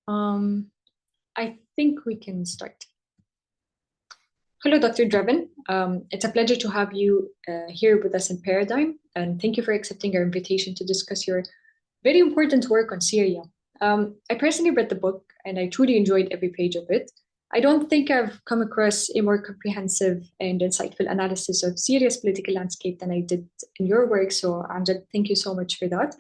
Um, I think we can start. Hello, Dr. Drevon. It's a pleasure to have you here with us in Paradigm, and thank you for accepting our invitation to discuss your very important work on Syria. I personally read the book, and I truly enjoyed every page of it. I don't think I've come across a more comprehensive and insightful analysis of Syria's political landscape than I did in your work, so Amjad, thank you so much for that.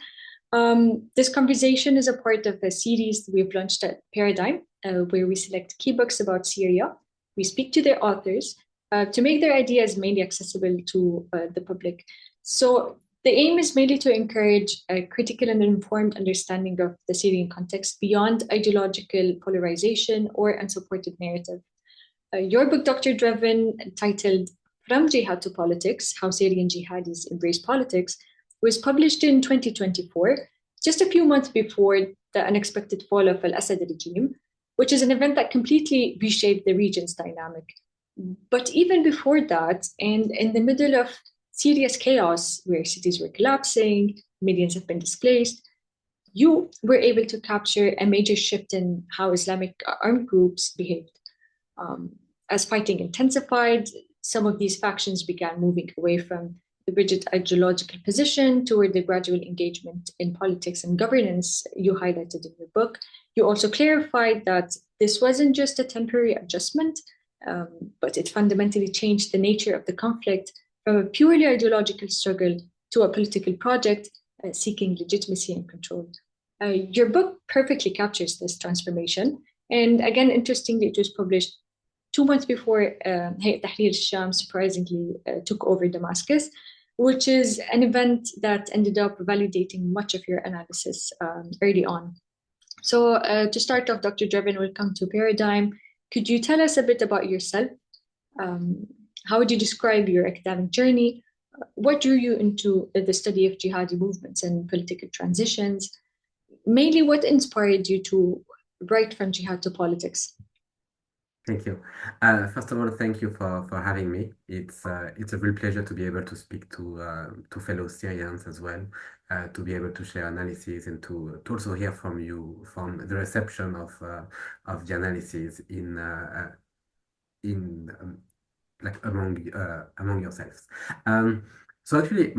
This conversation is a part of a series we've launched at Paradigm, where we select key books about Syria. We speak to their authors to make their ideas mainly accessible to the public. So the aim is mainly to encourage a critical and informed understanding of the Syrian context beyond ideological polarization or unsupported narrative. Your book, Dr. Drevon, titled From Jihad to Politics, How Syrian Jihadis Embrace Politics, was published in 2024, just a few months before the unexpected fall of al-Assad regime, which is an event that completely reshaped the region's dynamic. But even before that, and in the middle of serious chaos where cities were collapsing, millions have been displaced, you were able to capture a major shift in how Islamic armed groups behaved. As fighting intensified, some of these factions began moving away from the rigid ideological position toward the gradual engagement in politics and governance you highlighted in your book. You also clarified that this wasn't just a temporary adjustment, but it fundamentally changed the nature of the conflict from a purely ideological struggle to a political project seeking legitimacy and control. Your book perfectly captures this transformation. And again, interestingly, it was published 2 months before Hayat Tahrir al-Sham surprisingly took over Damascus, which is an event that ended up validating much of your analysis early on. So to start off, Dr. Drevon, welcome to Paradigm. Could you tell us a bit about yourself? How would you describe your academic journey? What drew you into the study of jihadi movements and political transitions? Mainly, what inspired you to write From Jihad to Politics? Thank you. First of all, thank you for having me. It's a real pleasure to be able to speak to fellow Syrians as well, to be able to share analysis and to also hear from you from the reception of the analysis like among yourselves. So actually,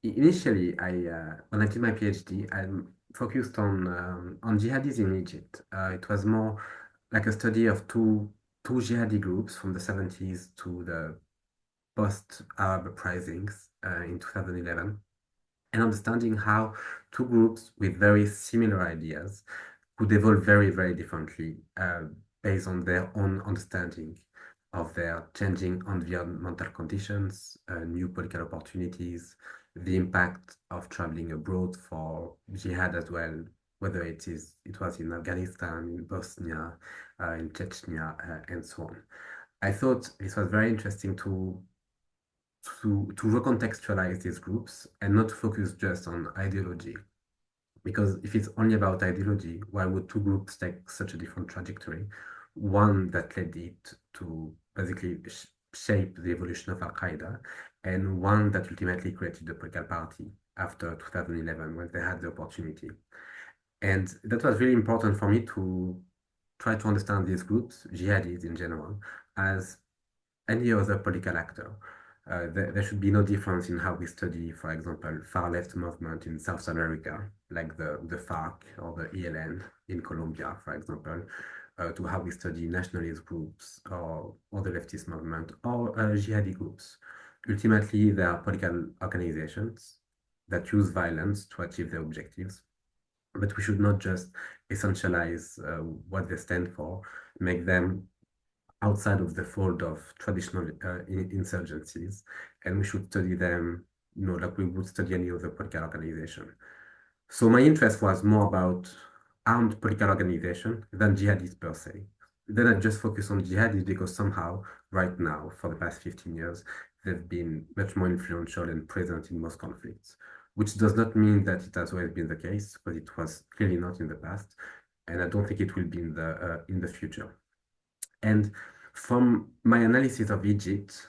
initially when I did my PhD, I focused on jihadis in Egypt. It was more like a study of two jihadi groups from the 70s to the post-Arab uprisings in 2011, and understanding how two groups with very similar ideas could evolve very, very differently based on their own understanding of their changing environmental conditions, new political opportunities, the impact of traveling abroad for jihad as well, whether it was in Afghanistan, in Bosnia, in Chechnya, and so on. I thought this was very interesting to recontextualize these groups and not focus just on ideology. Because if it's only about ideology, why would two groups take such a different trajectory? One that led it to basically shape the evolution of Al-Qaeda, and one that ultimately created the political party after 2011 when they had the opportunity. And that was really important for me to try to understand these groups, jihadis in general, as any other political actor. There should be no difference in how we study, for example, far-left movement in South America, like the FARC or the ELN in Colombia, for example, to how we study nationalist groups or the leftist movement or jihadi groups. Ultimately, they are political organizations that use violence to achieve their objectives. But we should not just essentialize what they stand for, make them outside of the fold of traditional insurgencies, and we should study them, like we would study any other political organization. So my interest was more about armed political organization than jihadis per se. Then I just focus on jihadis because somehow, right now, for the past 15 years, they've been much more influential and present in most conflicts, which does not mean that it has always been the case, but it was clearly not in the past, and I don't think it will be in the future. And from my analysis of Egypt,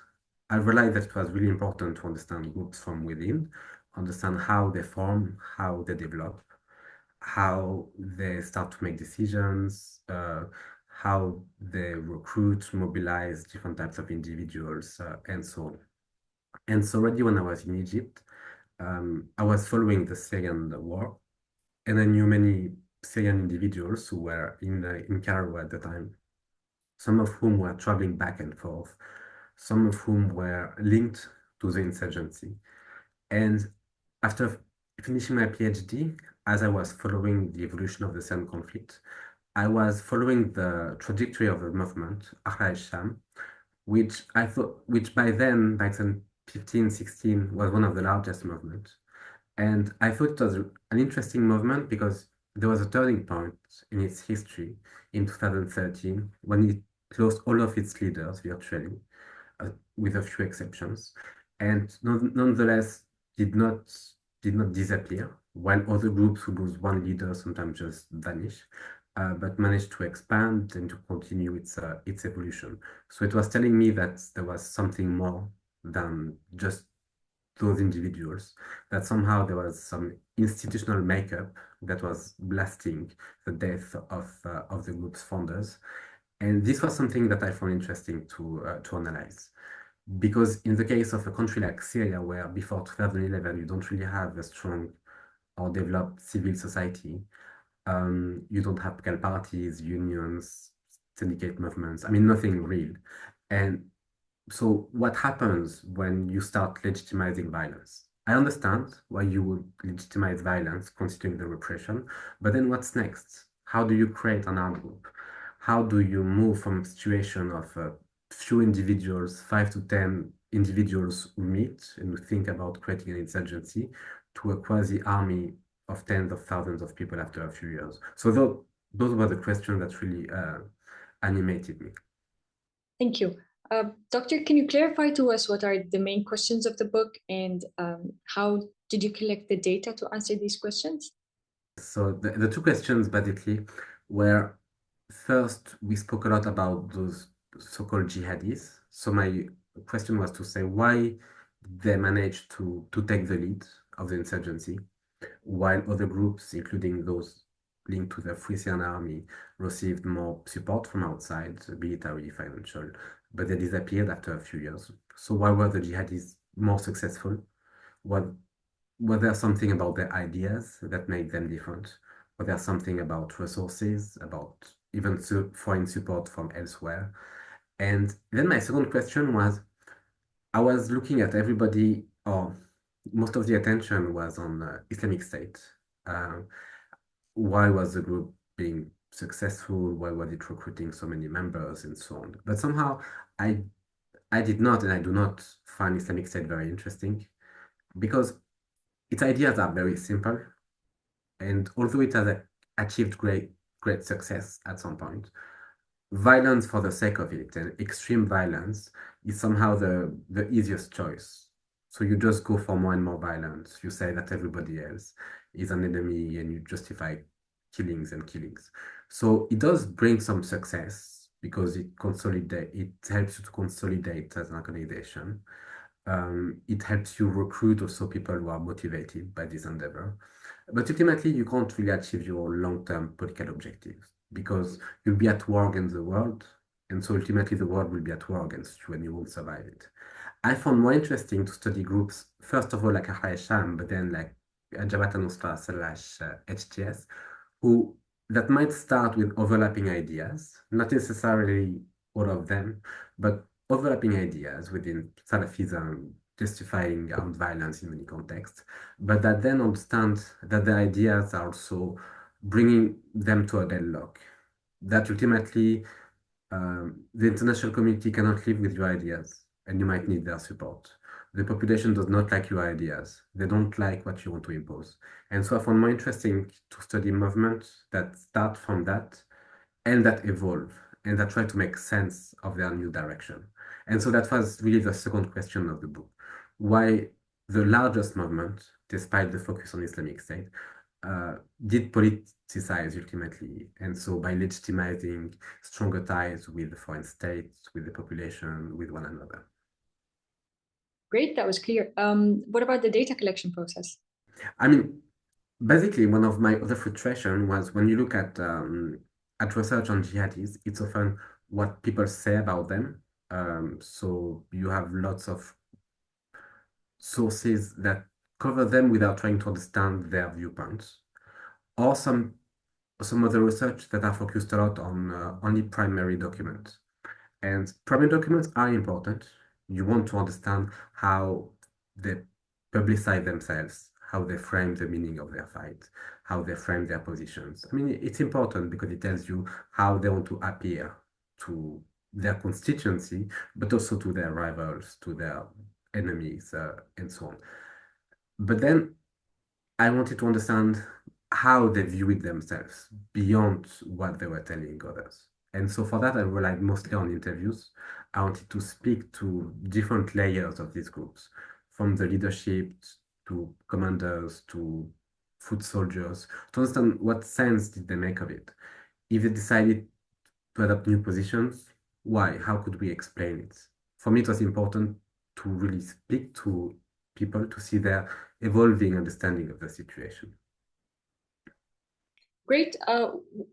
I realized that it was really important to understand groups from within, understand how they form, how they develop, how they start to make decisions, how they recruit, mobilize different types of individuals, and so on. And so already when I was in Egypt, I was following the Syrian war, and I knew many Syrian individuals who were in Cairo at the time, some of whom were traveling back and forth, some of whom were linked to the insurgency. And after finishing my PhD, as I was following the evolution of the Syrian conflict, I was following the trajectory of the movement, Ahrar al-Sham, which I thought, which by then, back in 15, 16, was one of the largest movements. And I thought it was an interesting movement because there was a turning point in its history in 2013 when it lost all of its leaders virtually, with a few exceptions, and nonetheless did not disappear, while other groups who lose one leader sometimes just vanish, but managed to expand and to continue its evolution. So it was telling me that there was something more than just those individuals, that somehow there was some institutional makeup that was blasting the death of the group's founders. And this was something that I found interesting to analyze. Because in the case of a country like Syria, where before 2011 you don't really have a strong or developed civil society, you don't have political parties, unions, syndicate movements, I mean, nothing real. And so what happens when you start legitimizing violence? I understand why you would legitimize violence considering the repression, but then what's next? How do you create an armed group? How do you move from a situation of a few individuals, 5 to 10 individuals who meet and who think about creating an insurgency, to a quasi-army of tens of thousands of people after a few years? So those were the questions that really animated me. Thank you. Doctor, can you clarify to us what are the main questions of the book, and how did you collect the data to answer these questions? So the two questions basically were, first, we spoke a lot about those so-called jihadis. So my question was to say why they managed to take the lead of the insurgency, while other groups, including those linked to the Free Syrian Army, received more support from outside, military, financial, but they disappeared after a few years. So why were the jihadis more successful? Was there something about their ideas that made them different? Was there something about resources, about even foreign support from elsewhere? And then my second question was, I was looking at everybody, or most of the attention was on Islamic State. Why was the group being successful? Why was it recruiting so many members and so on? But somehow I did not, and I do not find Islamic State very interesting, because its ideas are very simple. And although it has achieved great success at some point, violence for the sake of it and extreme violence is somehow the easiest choice. So you just go for more and more violence. You say that everybody else is an enemy and you justify killings and killings. So it does bring some success because it helps you to consolidate as an organization. It helps you recruit also people who are motivated by this endeavor. But ultimately, you can't really achieve your long-term political objectives because you'll be at war against the world, and so ultimately the world will be at war against you and you won't survive it. I found more interesting to study groups, first of all, like Ahrar al-Sham, but then like Jabhat al-Nusra / HTS, who that might start with overlapping ideas, not necessarily all of them, but overlapping ideas within Salafism, justifying armed violence in many contexts, but that then understand that the ideas are also bringing them to a deadlock. That ultimately the international community cannot live with your ideas, and you might need their support. The population does not like your ideas. They don't like what you want to impose. And so I found more interesting to study movements that start from that and that evolve and that try to make sense of their new direction. And so that was really the second question of the book. Why the largest movement, despite the focus on Islamic State, did politicize ultimately. And so by legitimizing stronger ties with the foreign states, with the population, with one another. Great, that was clear. What about the data collection process? I mean, Basically, one of my other frustration was when you look at research on jihadis, it's often what people say about them. So you have lots of sources that cover them without trying to understand their viewpoints, or some other research that are focused a lot on only primary documents. And primary documents are important. You want to understand how they publicize themselves, how they frame the meaning of their fight, how they frame their positions. I mean, it's important because it tells you how they want to appear to their constituency, but also to their rivals, to their enemies, and so on. But then I wanted to understand how they viewed themselves beyond what they were telling others. And so for that, I relied mostly on interviews. I wanted to speak to different layers of these groups, from the leadership to commanders to foot soldiers, to understand what sense did they make of it. If they decided to adopt new positions, why? How could we explain it? For me, it was important to really speak to people to see their evolving understanding of the situation. Great,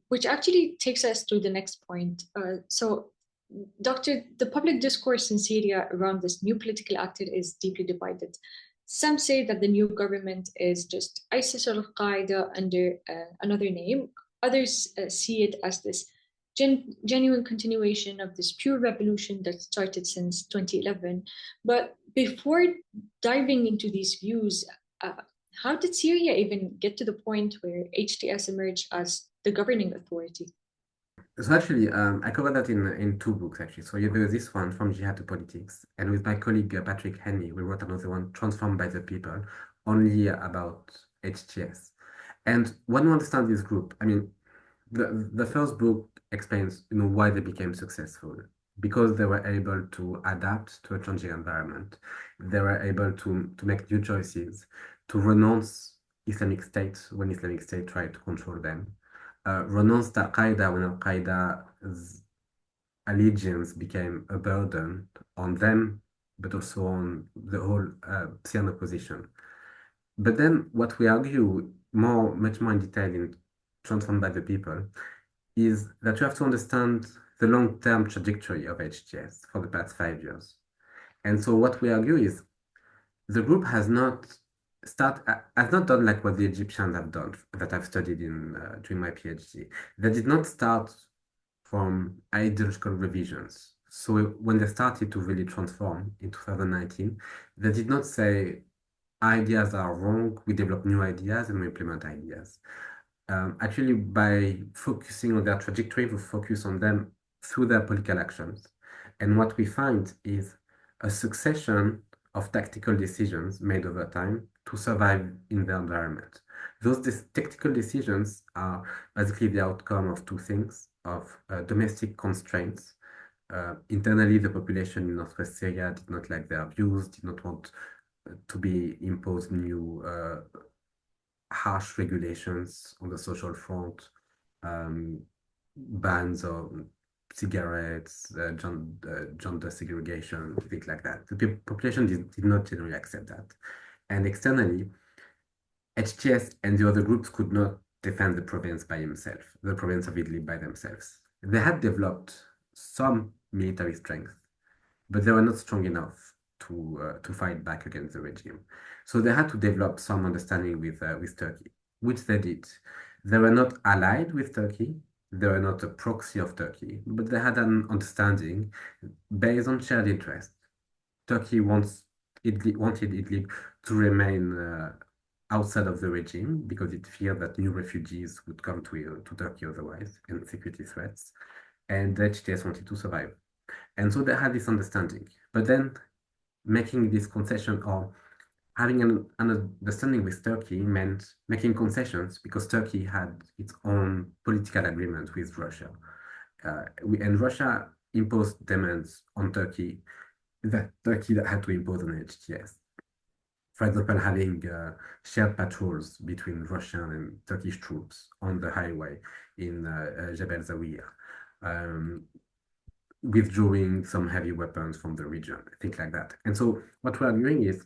which actually takes us to the next point. So, Doctor, the public discourse in Syria around this new political actor is deeply divided. Some say that the new government is just ISIS or Al-Qaeda under another name. Others see it as this genuine continuation of this pure revolution that started since 2011. But before diving into these views, how did Syria even get to the point where HTS emerged as the governing authority? So actually, I covered that in two books actually. So yeah, there's this one, From Jihad to Politics, and with my colleague Patrick Henny, we wrote another one, Transformed by the People, only about HTS. And when you understand this group, I mean, the first book explains, why they became successful. Because they were able to adapt to a changing environment. They were able to make new choices, to renounce Islamic State when Islamic State tried to control them, renounced Al-Qaeda when Al-Qaeda's allegiance became a burden on them, but also on the whole Syrian opposition. But then what we argue much more in detail in Transformed by the People is that you have to understand the long-term trajectory of HTS for the past 5 years. And so what we argue is the group has not done like what the Egyptians have done that I've studied in during my PhD. They did not start from ideological revisions. So when they started to really transform in 2019, they did not say ideas are wrong, we develop new ideas and we implement ideas. Actually, by focusing on their trajectory, we focus on them through their political actions. And what we find is a succession of tactical decisions made over time to survive in the environment. Those tactical decisions are basically the outcome of two things, of domestic constraints. Internally, the population in Northwest Syria did not like their views, did not want to be imposed new harsh regulations on the social front, bans on cigarettes, gender segregation, things like that. The population did not generally accept that. And externally, HTS and the other groups could not defend the province by himself, the province of Idlib by themselves. They had developed some military strength, but they were not strong enough to fight back against the regime. So they had to develop some understanding with Turkey, which they did. They were not allied with Turkey. They were not a proxy of Turkey, but they had an understanding based on shared interest. Turkey wanted Idlib to remain outside of the regime because it feared that new refugees would come to Turkey otherwise and security threats. And the HTS wanted to survive. And so they had this understanding. But then making this concession or having an understanding with Turkey meant making concessions because Turkey had its own political agreement with Russia. And Russia imposed demands on Turkey that Turkey had to impose on HTS. For example, having shared patrols between Russian and Turkish troops on the highway in Jebel Zawiya. Withdrawing some heavy weapons from the region, things like that. And so what we are doing is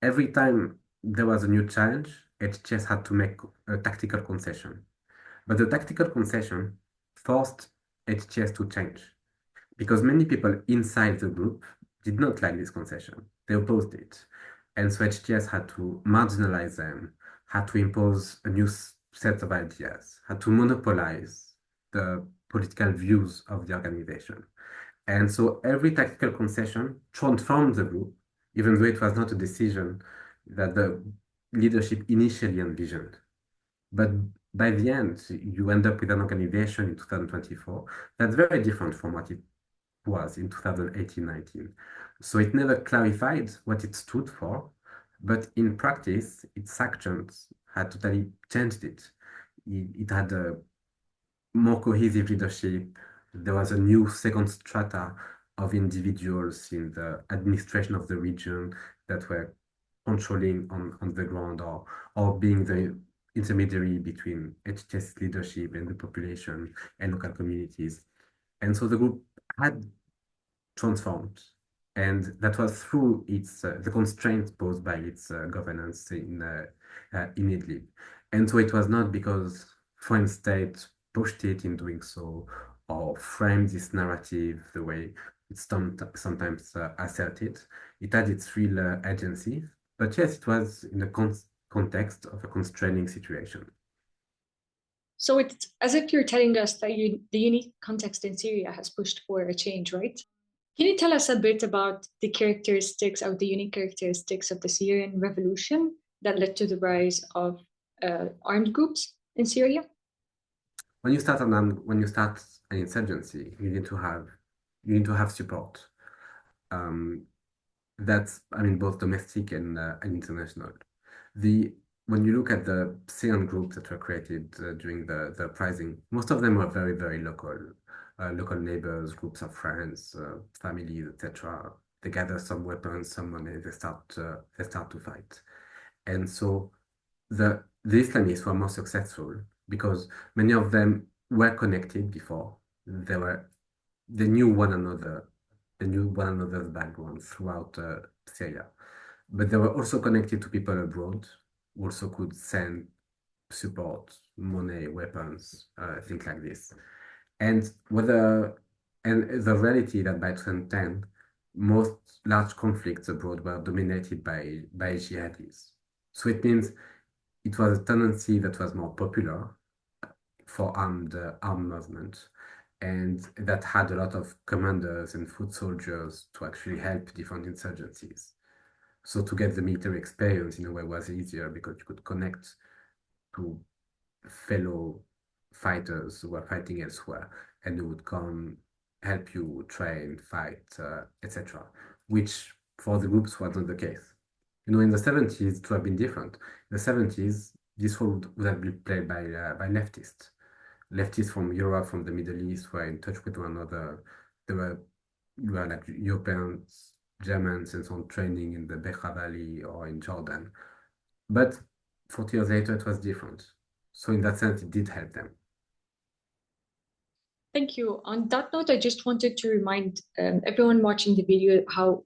every time there was a new challenge, HTS had to make a tactical concession. But the tactical concession forced HTS to change because many people inside the group did not like this concession. They opposed it. And so HTS had to marginalize them, had to impose a new set of ideas, had to monopolize the political views of the organization. And so every tactical concession transformed the group, even though it was not a decision that the leadership initially envisioned. But by the end, you end up with an organization in 2024 that's very different from what it was in 2018-19. So it never clarified what it stood for, but in practice, its actions had totally changed it. It had a more cohesive leadership. There was a new second strata of individuals in the administration of the region that were controlling on the ground or being the intermediary between HTS leadership and the population and local communities. And so the group had transformed. And that was through its the constraints posed by its governance in Idlib. And so it was not because foreign state pushed it in doing so or framed this narrative the way it's sometimes asserted. It had its real agency. But yes, it was in the context of a constraining situation. So it's as if you're telling us that the unique context in Syria has pushed for a change, right? Can you tell us a bit about the characteristics of the unique characteristics of the Syrian revolution that led to the rise of armed groups in Syria? When you start an insurgency, you need to have support. That's both domestic and international. When you look at the Syrian groups that were created during the uprising, most of them were very, very local. Local neighbors, groups of friends, families, etc. They gather some weapons, some money, they start to fight. And so the Islamists were more successful because many of them were connected before. They knew one another. They knew one another's background throughout Syria. But they were also connected to people abroad who also could send support, money, weapons, things like this. And the reality that by 2010, most large conflicts abroad were dominated by jihadis. So it means it was a tendency that was more popular for armed movement, and that had a lot of commanders and foot soldiers to actually help different insurgencies. So to get the military experience in a way was easier because you could connect to fellow fighters who were fighting elsewhere and who would come help you train, fight, etc. Which for the groups was not the case. In the 70s, it would have been different. In the 70s, this role would have been played by leftists. Leftists from Europe, from the Middle East, were in touch with one another. You were like Europeans, Germans, and so on, training in the Bekaa Valley or in Jordan. But 40 years later, it was different. So in that sense, it did help them. Thank you. On that note, I just wanted to remind everyone watching the video how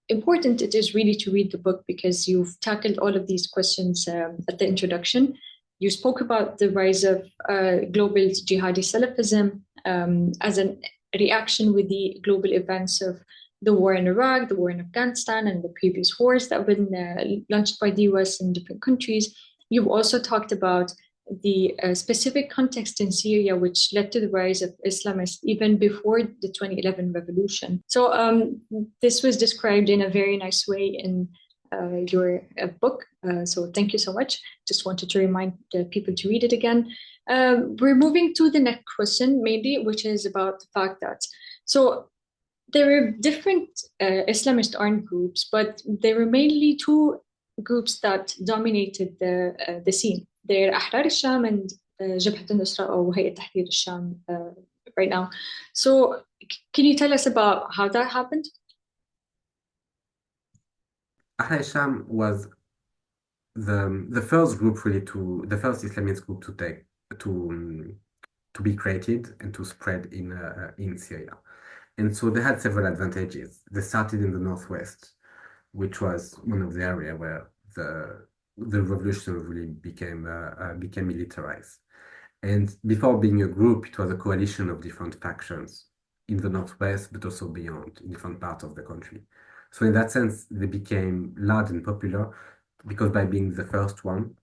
important it is really to read the book, because you've tackled all of these questions at the introduction. You spoke about the rise of global jihadi Salafism as a reaction with the global events of the war in Iraq, the war in Afghanistan, and the previous wars that have been launched by the US in different countries. You've also talked about the specific context in Syria, which led to the rise of Islamists even before the 2011 revolution. So this was described in a very nice way in your book. So thank you so much. Just wanted to remind people to read it again. We're moving to the next question, maybe, which is about the fact that, so there were different Islamist armed groups, but there were mainly two groups that dominated the scene. They're أحرار الشام and جبهة النصرة أو هيئة تحرير الشام right now. So can you tell us about how that happened? أحرار الشام was the first group really the first Islamist group to be created and to spread in Syria. And so they had several advantages. They started in the northwest, which was one of the areas where the revolution really became militarized. And before being a group, it was a coalition of different factions in the Northwest, but also beyond, in different parts of the country. So in that sense, they became large and popular because by being the first one,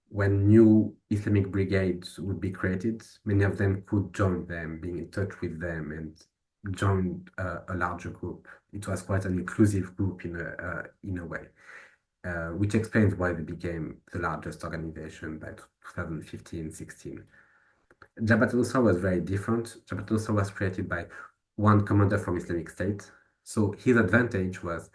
when new Islamic brigades would be created, many of them could join them, being in touch with them, and join a larger group. It was quite an inclusive group in a way, which explains why they became the largest organization by 2015-16. Jabhat al-Nusra was very different. Jabhat al-Nusra was created by one commander from Islamic State. So his advantage was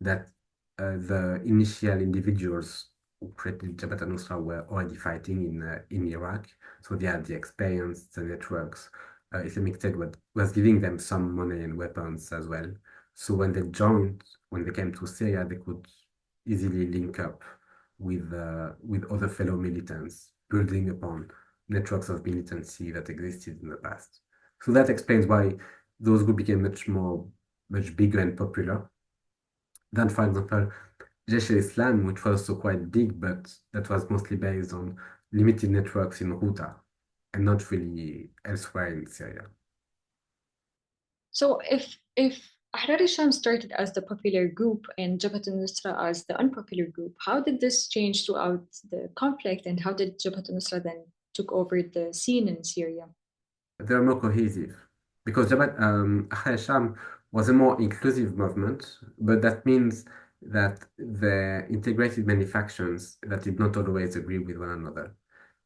that the initial individuals who created Jabhat al-Nusra were already fighting in Iraq. So they had the experience, the networks. Islamic State was giving them some money and weapons as well. So when they came to Syria, they could easily link up with other fellow militants, building upon networks of militancy that existed in the past. So that explains why those groups became much bigger and popular than, for example, Jaish al-Islam, which was also quite big, but that was mostly based on limited networks in Ghouta and not really elsewhere in Syria. So if Ahrar al-Sham started as the popular group and Jabhat al-Nusra as the unpopular group, how did this change throughout the conflict, and how did Jabhat al-Nusra then took over the scene in Syria? They were more cohesive because Ahrar al-Sham was a more inclusive movement, but that means that they integrated many factions that did not always agree with one another.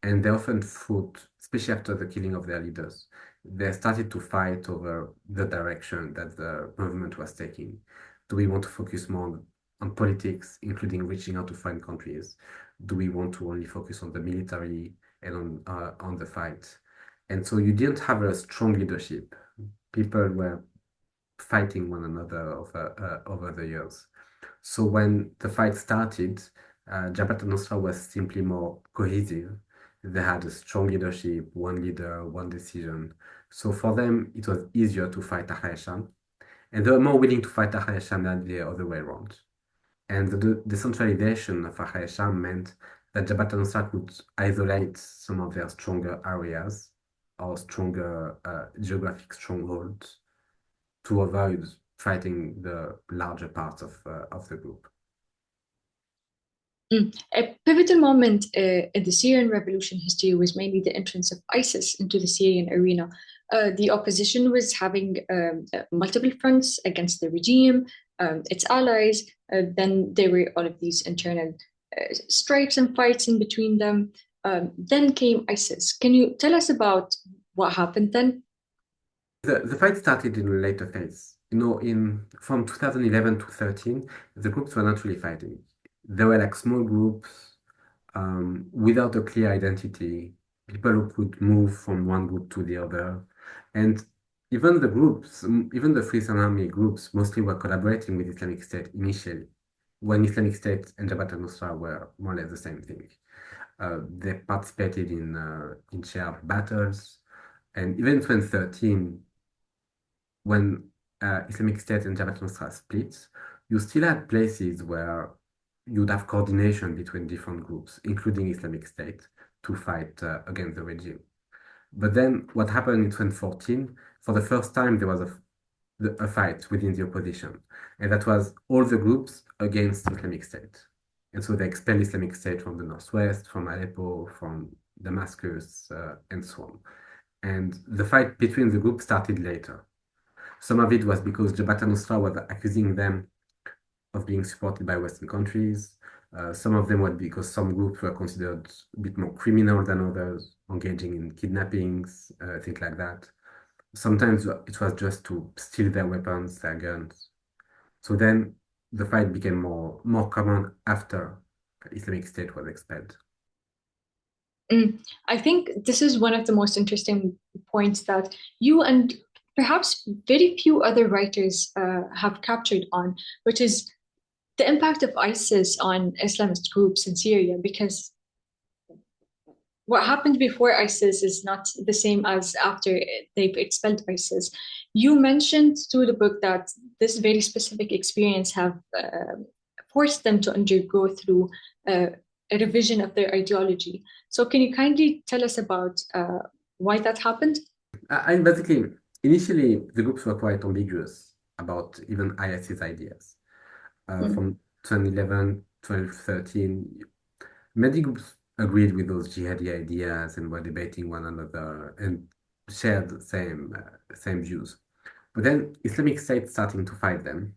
And they often fought, especially after the killing of their leaders, they started to fight over the direction that the movement was taking. Do we want to focus more on politics, including reaching out to foreign countries? Do we want to only focus on the military and on the fight? And so you didn't have a strong leadership. People were fighting one another over the years. So when the fight started, Jabhat al-Nusra was simply more cohesive. They had a strong leadership, one leader, one decision. So for them, it was easier to fight Ahrar al-Sham, and they were more willing to fight Ahrar al-Sham than the other way around. And the decentralization of Ahrar al-Sham meant that Jabhat al-Nusra could isolate some of their stronger areas or stronger geographic strongholds to avoid fighting the larger parts of the group. A pivotal moment in the Syrian revolution history was mainly the entrance of ISIS into the Syrian arena. The opposition was having multiple fronts against the regime, its allies. Then there were all of these internal strikes and fights in between them. Then came ISIS. Can you tell us about what happened then? The fight started in a later phase. From 2011 to 13, the groups were not really fighting. They were like small groups without a clear identity, people who could move from one group to the other. And even the Free Syrian Army groups mostly were collaborating with Islamic State initially, when Islamic State and Jabhat al-Nusra were more or less the same thing. They participated in shared battles, and even in 2013, when Islamic State and Jabhat al-Nusra split, you still had places where you'd have coordination between different groups, including Islamic State, to fight against the regime. But then what happened in 2014, for the first time, there was a fight within the opposition. And that was all the groups against Islamic State. And so they expelled Islamic State from the Northwest, from Aleppo, from Damascus, and so on. And the fight between the groups started later. Some of it was because Jabhat al-Nusra was accusing them of being supported by Western countries. Some of them were because some groups were considered a bit more criminal than others, engaging in kidnappings, things like that. Sometimes it was just to steal their weapons, their guns. So then the fight became more common after Islamic State was expelled. I think this is one of the most interesting points that you and perhaps very few other writers have captured on, which is the impact of ISIS on Islamist groups in Syria, because what happened before ISIS is not the same as after they've expelled ISIS. You mentioned through the book that this very specific experience have forced them to undergo through a revision of their ideology. So can you kindly tell us about why that happened? And basically, initially, the groups were quite ambiguous about even IS's ideas. From 2011, 2013, many groups agreed with those jihadi ideas and were debating one another and shared the same views. But then Islamic State starting to fight them,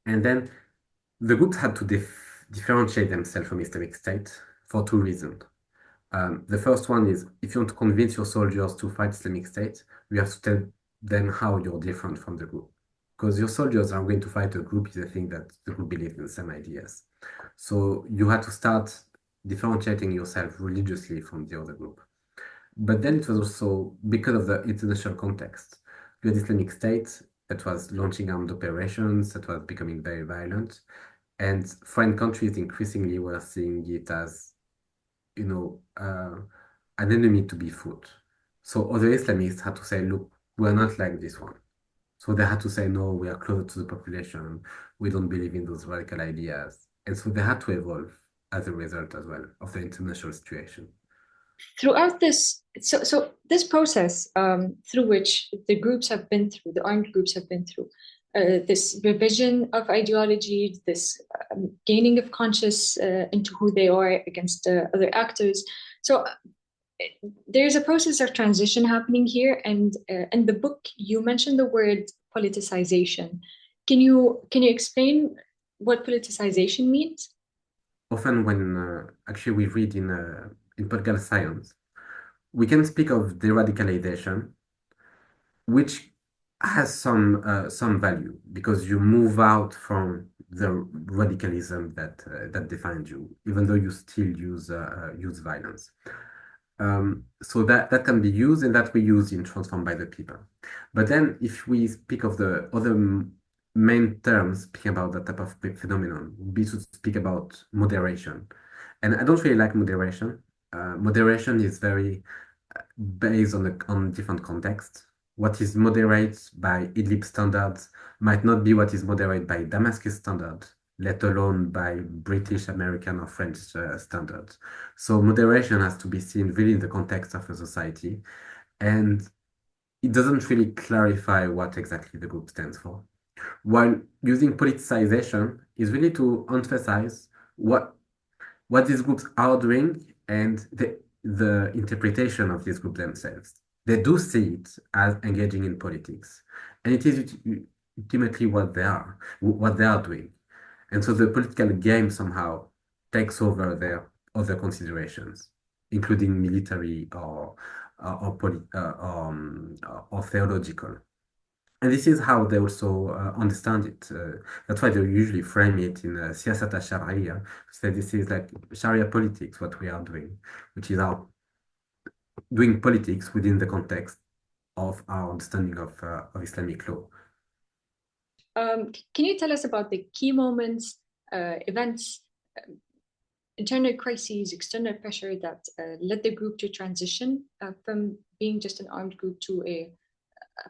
and then the groups had to differentiate themselves from Islamic State for two reasons. The first one is if you want to convince your soldiers to fight Islamic State, you have to tell them how you're different from the group. Because your soldiers are going to fight a group if they think that the group believes in the same ideas. So you had to start differentiating yourself religiously from the other group. But then it was also because of the international context. You had Islamic State that was launching armed operations, that was becoming very violent. And foreign countries increasingly were seeing it as, an enemy to be fought. So other Islamists had to say, look, we're not like this one. So they had to say, no, we are closer to the population. We don't believe in those radical ideas. And so they had to evolve as a result as well of the international situation. Throughout this, so this process through which the groups have been through, the armed groups have been through, this revision of ideology, this gaining of conscience into who they are against other actors. So there's a process of transition happening here, and in the book you mentioned the word politicization. Can you explain what politicization means? Often when actually we read in political science, we can speak of deradicalization, which has some value because you move out from the radicalism that defined you, even though you still use violence. So that can be used, and that we use in Transformed by the People. But then if we speak of the other main terms speaking about that type of phenomenon, would be to speak about moderation. And I don't really like moderation. Moderation is very based on different contexts. What is moderate by Idlib standards might not be what is moderate by Damascus standards, let alone by British, American, or French standards. So moderation has to be seen really in the context of a society, and it doesn't really clarify what exactly the group stands for. While using politicization is really to emphasize what these groups are doing and the interpretation of these groups themselves. They do see it as engaging in politics, and it is ultimately what they are doing. And so the political game somehow takes over their other considerations, including military or theological. And this is how they also understand it. That's why they usually frame it in Siyasat al-Sharia. So this is like Sharia politics, what we are doing, which is our doing politics within the context of our understanding of Islamic law. Can you tell us about the key moments, events, internal crises, external pressure that led the group to transition from being just an armed group to a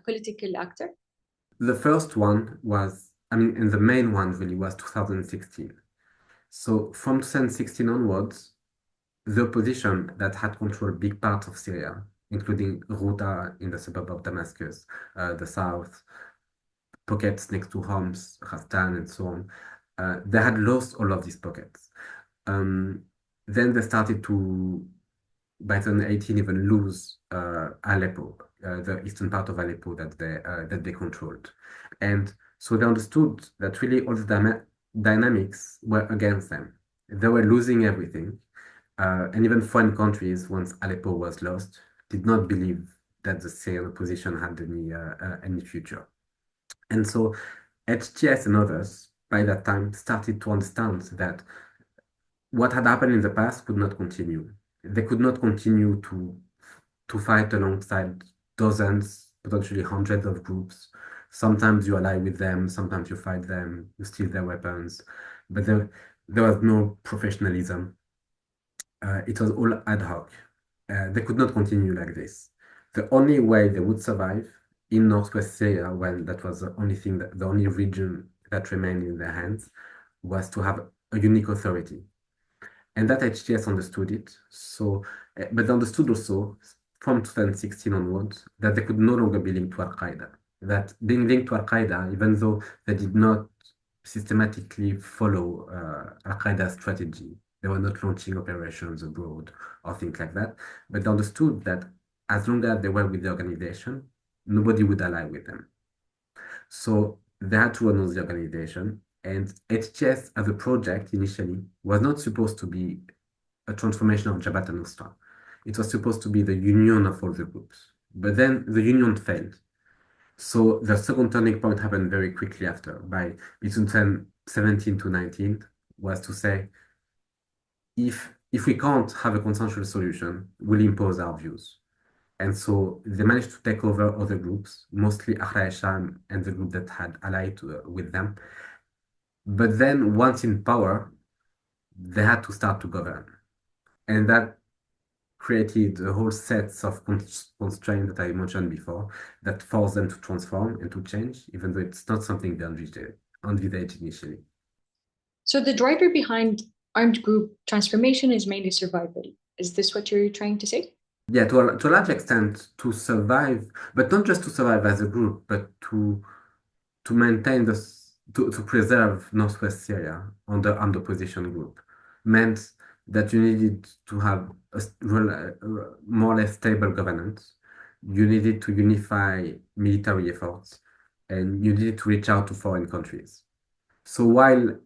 political actor? The first one was, and the main one really was 2016. So from 2016 onwards, the opposition that had controlled big parts of Syria, including Ghouta in the suburb of Damascus, the south, pockets next to Homs, Khartoum, and so on, they had lost all of these pockets. Then they started to, by 2018, even lose Aleppo, the eastern part of Aleppo that they controlled. And so they understood that really all the dynamics were against them. They were losing everything. And even foreign countries, once Aleppo was lost, did not believe that the Syrian opposition had any future. And so HTS and others, by that time, started to understand that what had happened in the past could not continue. They could not continue to fight alongside dozens, potentially hundreds of groups. Sometimes you ally with them, sometimes you fight them, you steal their weapons, but there was no professionalism. It was all ad hoc. They could not continue like this. The only way they would survive in Northwest Syria, when that was the only region that remained in their hands, was to have a unique authority. And that HTS understood it. So, but they understood also from 2016 onwards that they could no longer be linked to Al-Qaeda. That being linked to Al-Qaeda, even though they did not systematically follow Al-Qaeda's strategy, they were not launching operations abroad or things like that, but they understood that as long as they were with the organization, nobody would ally with them. So they had to announce the organization, and HTS as a project initially was not supposed to be a transformation of Jabhat al-Nusra. It was supposed to be the union of all the groups. But then the union failed. So the second turning point happened very quickly after, by between 2017 to 19, was to say, if we can't have a consensual solution, we'll impose our views. And so they managed to take over other groups, mostly Ahra Sham and the group that had allied with them. But then once in power, they had to start to govern. And that created a whole set of constraints that I mentioned before that forced them to transform and to change, even though it's not something they envisaged initially. So the driver behind armed group transformation is mainly survival. Is this what you're trying to say? Yeah, to a large extent, to survive, but not just to survive as a group, but to maintain to preserve Northwest Syria under armed opposition group meant that you needed to have a more or less stable governance. You needed to unify military efforts, and you needed to reach out to foreign countries. So while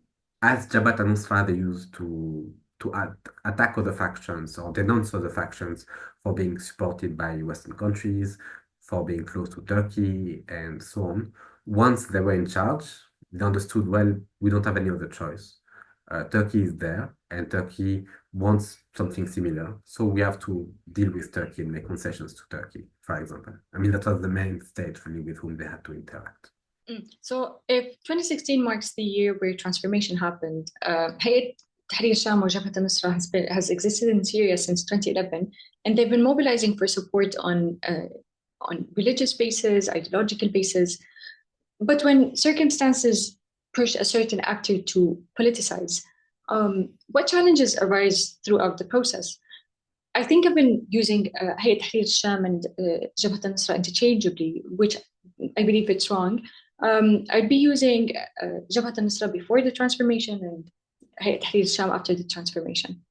as Jabhat al-Nusra, they used to attack other factions or denounce other factions for being supported by Western countries, for being close to Turkey, and so on. Once they were in charge, they understood, well, we don't have any other choice. Turkey is there, and Turkey wants something similar. So we have to deal with Turkey and make concessions to Turkey, for example. I mean, that was the main state really with whom they had to interact. So if 2016 marks the year where transformation happened, Hayat Tahrir al-Sham or Jabhat al-Nusra has existed in Syria since 2011, and they've been mobilizing for support on religious bases, ideological bases. But when circumstances push a certain actor to politicize, what challenges arise throughout the process? I think I've been using Hayat Tahrir al-Sham and Jabhat al-Nusra interchangeably, which I believe it's wrong. I'd be using Jabhat al-Nusra before the transformation and Hayat Tahrir al-Sham after the transformation.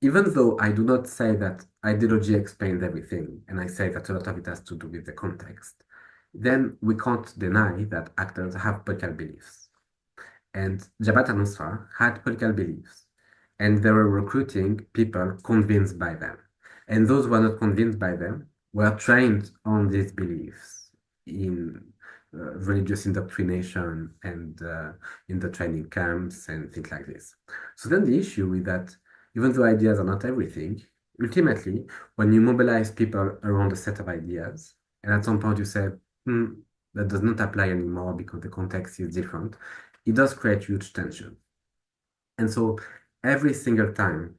Even though I do not say that ideology explains everything, and I say that a lot of it has to do with the context, then we can't deny that actors have political beliefs. And Jabhat al-Nusra had political beliefs, and they were recruiting people convinced by them. And those who were not convinced by them were trained on these beliefs in religious indoctrination and in the training camps and things like this. So then the issue is that even though ideas are not everything, ultimately, when you mobilize people around a set of ideas, and at some point you say, that does not apply anymore because the context is different, it does create huge tension. And so every single time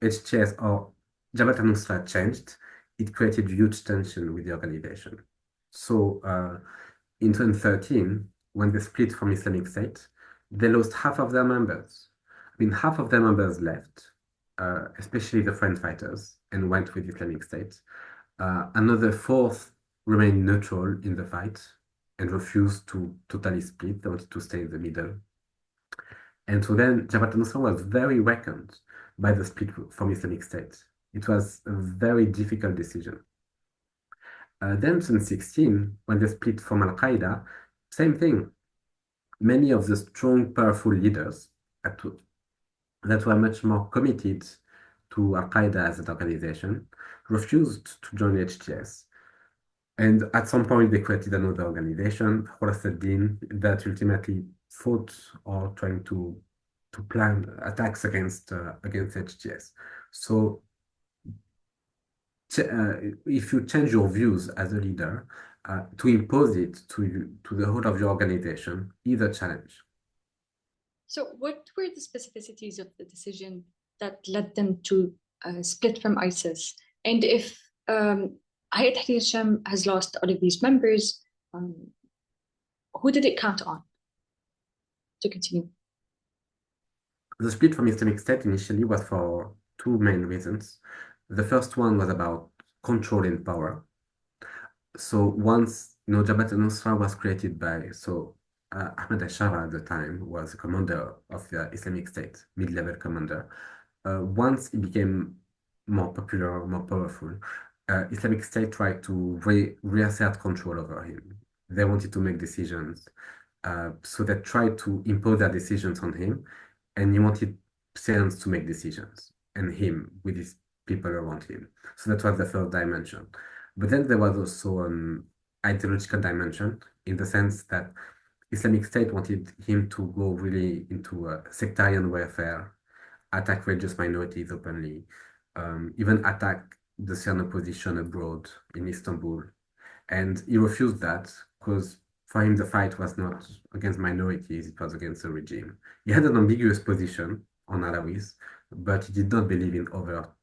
HTS or Jabhat al-Nusra changed, it created huge tension with the organization. So in 2013, when they split from Islamic State, they lost half of their members. I mean, half of their members left, especially the French fighters, and went with Islamic State. Another fourth remained neutral in the fight and refused to totally split. They wanted to stay in the middle. And so then Jabhat al-Nusra was very weakened by the split from Islamic State. It was a very difficult decision. Then 2016, when they split from Al-Qaeda, same thing. Many of the strong, powerful leaders that were much more committed to Al-Qaeda as an organization refused to join HTS. And at some point, they created another organization, Khurasadin, that ultimately fought or trying to plan attacks against HTS. So if you change your views as a leader, to impose it to the whole of your organization is a challenge. So what were the specificities of the decision that led them to split from ISIS? And if Hayat Tahrir al-Sham has lost all of these members, who did it count on? to continue. The split from Islamic State initially was for two main reasons. The first one was about control and power. So once Jabhat al-Nusra was created by, Ahmed al-Shara at the time was a commander of the Islamic State, mid-level commander. Once he became more popular, more powerful, Islamic State tried to reassert control over him. They wanted to make decisions. So they tried to impose their decisions on him, and he wanted Syrians to make decisions, and him with his people around him. So that was the first dimension. But then there was also an ideological dimension in the sense that Islamic State wanted him to go really into sectarian warfare, attack religious minorities openly, even attack the Syrian opposition abroad in Istanbul. And he refused that because for him the fight was not against minorities, it was against the regime. He had an ambiguous position on Alawis, but he did not believe in overt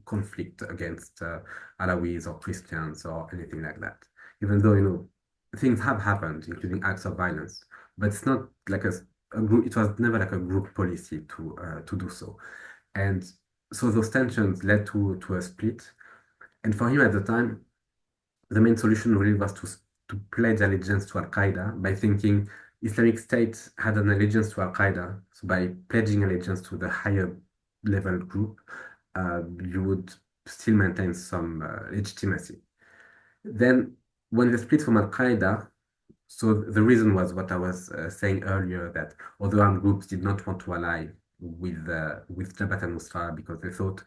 conflict against Alawis or Christians or anything like that. Even though, things have happened, including acts of violence, but it's not like a group, it was never like a group policy to do so. And so those tensions led to a split. And for him at the time, the main solution really was to pledge allegiance to Al-Qaeda by thinking Islamic State had an allegiance to Al-Qaeda. So by pledging allegiance to the higher level group, you would still maintain some legitimacy. Then when they split from Al-Qaeda, so the reason was what I was saying earlier, that other armed groups did not want to ally with Jabhat al-Nusra because they thought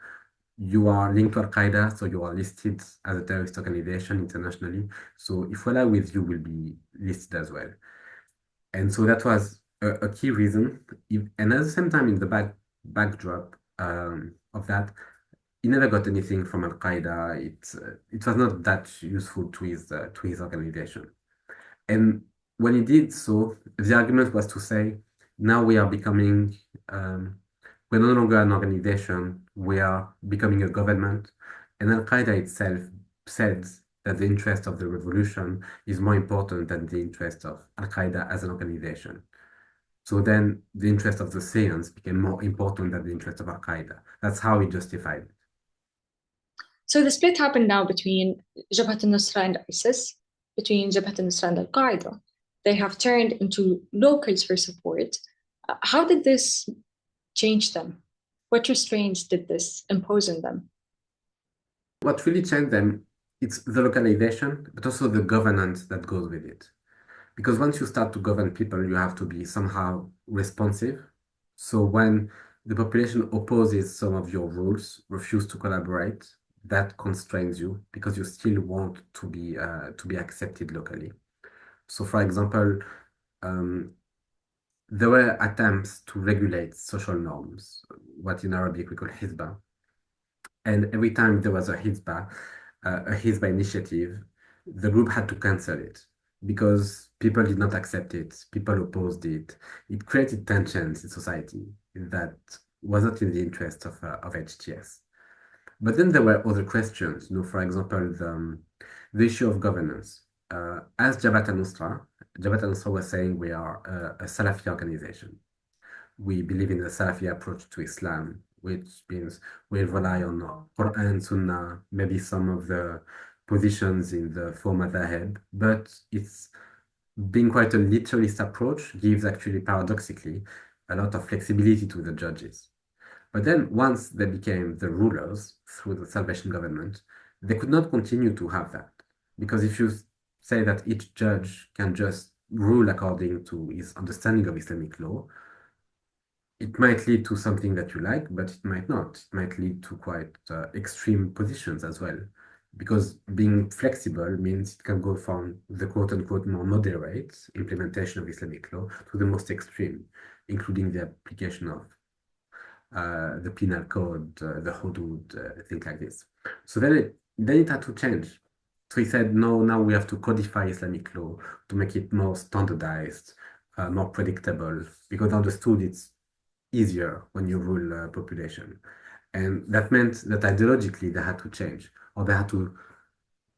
you are linked to Al-Qaeda, so you are listed as a terrorist organization internationally. So if we ally with you, will be listed as well. And so that was a key reason. And at the same time, in the backdrop of that, he never got anything from Al-Qaeda. It was not that useful to his organization. And when he did so, the argument was to say, now we are becoming, we're no longer an organization, we are becoming a government. And Al-Qaeda itself said that the interest of the revolution is more important than the interest of Al-Qaeda as an organization. So then the interest of the Syrians became more important than the interest of Al-Qaeda. That's how he justified it. So the split happened now between Jabhat al-Nusra and ISIS, between Jabhat al-Nusra and Al-Qaeda. They have turned into locals for support. How did this change them? What restraints did this impose on them? What really changed them, it's the localization, but also the governance that goes with it. Because once you start to govern people, you have to be somehow responsive. So when the population opposes some of your rules, refuse to collaborate, that constrains you because you still want to be accepted locally. So for example, there were attempts to regulate social norms, what in Arabic we call hizbah. And every time there was a hizbah initiative, the group had to cancel it because people did not accept it, people opposed it. It created tensions in society that was not in the interest of HTS. But then there were other questions, for example, the issue of governance. As Jabhat al-Nusra was saying, we are a Salafi organization. We believe in the Salafi approach to Islam, which means we rely on Quran, Sunnah, maybe some of the positions in the four madhahib, but it's being quite a literalist approach, gives actually paradoxically a lot of flexibility to the judges. But then once they became the rulers through the Salvation government, they could not continue to have that. Because if you say that each judge can just rule according to his understanding of Islamic law, it might lead to something that you like, but it might not. It might lead to quite extreme positions as well. Because being flexible means it can go from the quote-unquote more moderate implementation of Islamic law to the most extreme, including the application of the penal code, the hudud, things like this. So then it had to change. So he said, no, now we have to codify Islamic law to make it more standardized, more predictable, because understood it's easier when you rule a population. And that meant that ideologically they had to change, or they had to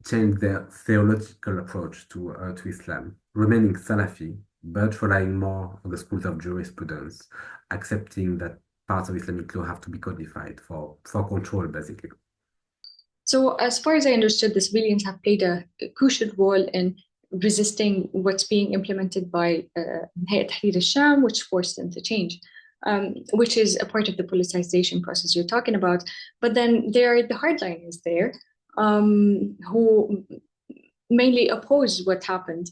change their theological approach to Islam, remaining Salafi, but relying more on the schools of jurisprudence, accepting that parts of Islamic law have to be codified for control, basically. So, as far as I understood, the civilians have played a crucial role in resisting what's being implemented by Hayat Tahrir al-Sham, which forced them to change, which is a part of the politicization process you're talking about. But then there are the hardliners there who mainly oppose what happened.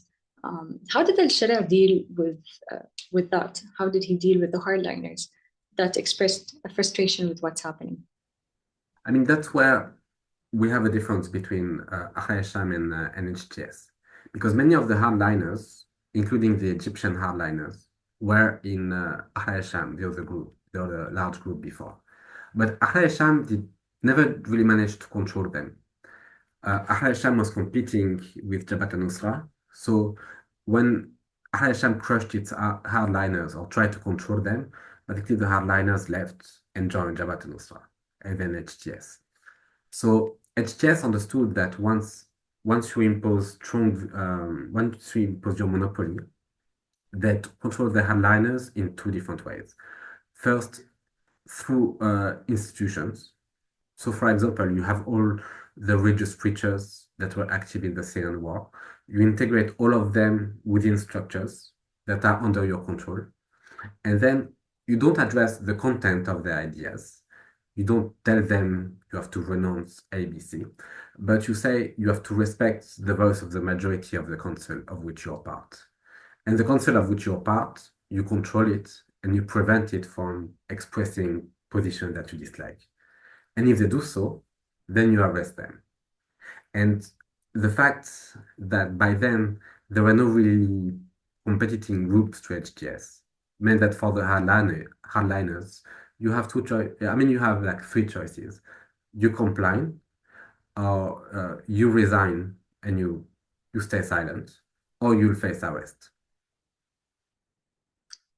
How did al-Sharia deal with that? How did he deal with the hardliners that expressed a frustration with what's happening? I mean, that's where we have a difference between Ahrar al-Sham and HTS, because many of the hardliners, including the Egyptian hardliners, were in Ahrar al-Sham, the other large group before. But Ahrar al-Sham never really managed to control them. Ahrar al-Sham was competing with Jabhat al-Nusra, so when Ahrar al-Sham crushed its hardliners or tried to control them, basically the hardliners left and joined Jabhat al-Nusra and then HTS. So HTS understood that once you impose once you impose your monopoly, that control the hardliners in two different ways. First, through institutions. So, for example, you have all the religious preachers that were active in the Syrian war. You integrate all of them within structures that are under your control. And then you don't address the content of their ideas. You don't tell them you have to renounce ABC, but you say you have to respect the voice of the majority of the council of which you're part. And the council of which you're part, you control it and you prevent it from expressing positions that you dislike. And if they do so, then you arrest them. And the fact that by then there were no really competing groups to HTS meant that for the hardliners, you have two choices. I mean, you have like three choices. You comply, or you resign and you stay silent, or you'll face arrest.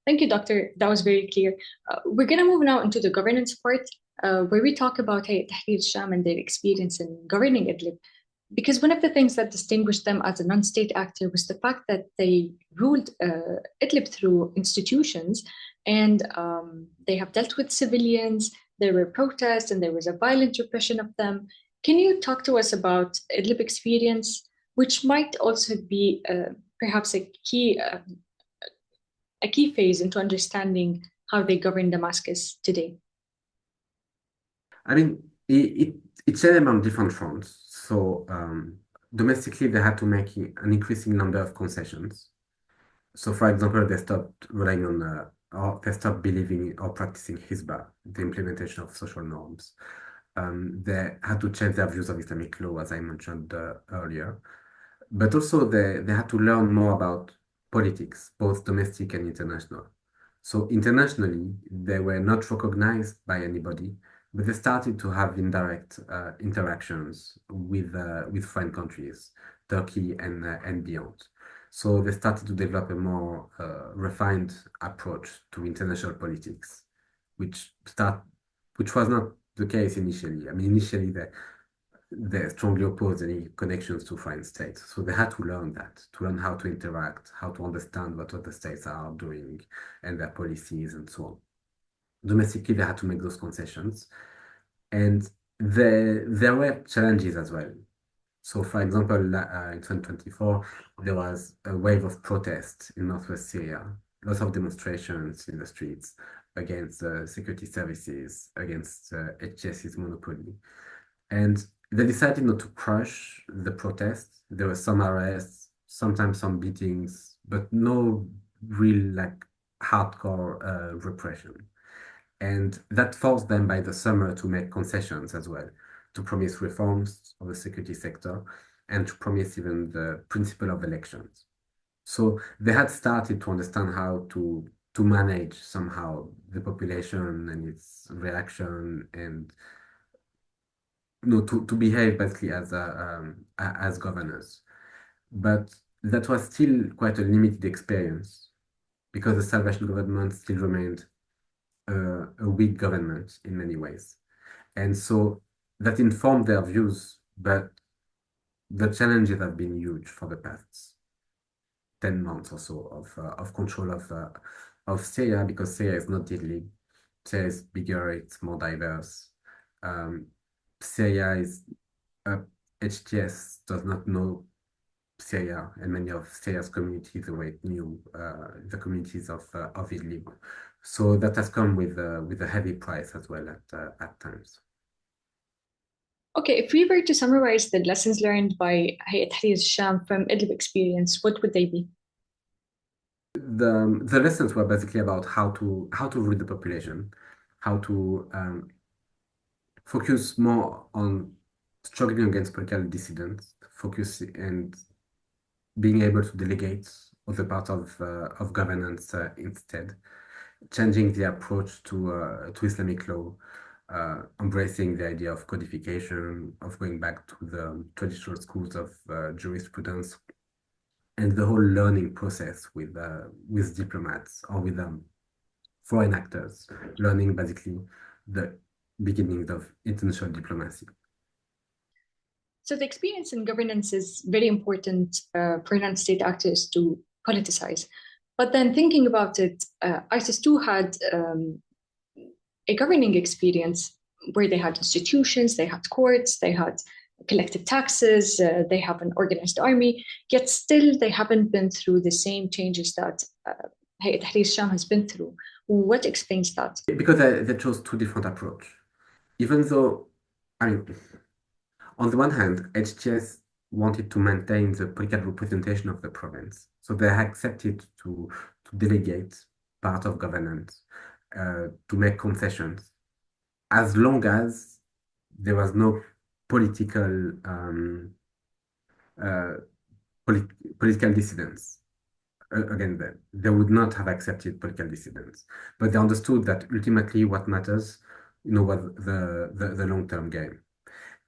Thank you, Doctor. That was very clear. We're going to move now into the governance part, where we talk about Hayat Tahrir al-Sham and their experience in governing Idlib. Because one of the things that distinguished them as a non-state actor was the fact that they ruled Idlib through institutions, and they have dealt with civilians. There were protests, and there was a violent repression of them. Can you talk to us about Idlib experience, which might also be perhaps a key phase into understanding how they govern Damascus today? I mean, it's them on different fronts. So domestically, they had to make an increasing number of concessions. So, for example, they stopped relying on, or they stopped believing or practicing Hizbah, the implementation of social norms. They had to change their views of Islamic law, as I mentioned earlier. But also, they had to learn more about politics, both domestic and international. So, internationally, they were not recognized by anybody, but they started to have indirect interactions with foreign countries, Turkey and beyond. So they started to develop a more refined approach to international politics, which was not the case initially. I mean, initially they strongly opposed any connections to foreign states. So they had to learn that, to learn how to interact, how to understand what other states are doing and their policies and so on. Domestically, they had to make those concessions. And there were challenges as well. So, for example, in 2024, there was a wave of protests in northwest Syria, lots of demonstrations in the streets against security services, against HTS's monopoly. And they decided not to crush the protests. There were some arrests, sometimes some beatings, but no real like hardcore repression. And that forced them by the summer to make concessions as well, to promise reforms of the security sector and to promise even the principle of elections. So they had started to understand how to manage somehow the population and its reaction and to behave basically as governors. But that was still quite a limited experience because the Salvation government still remained a weak government in many ways. And so that informed their views, but the challenges have been huge for the past. 10 months or so of control of Syria, because Syria is not deadly. Syria is bigger, it's more diverse. Syria is HTS does not know Syria and many of Syria's communities the way it knew the communities of Idlib. So that has come with a heavy price as well at times. Okay, if we were to summarize the lessons learned by هيئة تحرير الشام from Idlib experience, what would they be? The lessons were basically about how to read the population, how to focus more on struggling against political dissidents, focus and being able to delegate other parts of governance instead, changing the approach to Islamic law, embracing the idea of codification, of going back to the traditional schools of jurisprudence, and the whole learning process with diplomats or with foreign actors, learning basically the beginnings of international diplomacy. So the experience in governance is very important for non-state actors to politicize. But then thinking about it, ISIS too had a governing experience where they had institutions, they had courts, they had collective taxes, they have an organized army, yet still they haven't been through the same changes that هيئة تحرير الشام has been through. What explains that? Because they chose two different approaches. Even though, I mean, on the one hand, HTS wanted to maintain the political representation of the province. So they accepted to delegate part of governance, to make concessions, as long as there was no political political dissidents. Again, they would not have accepted political dissidents, but they understood that ultimately what matters, was the long-term game.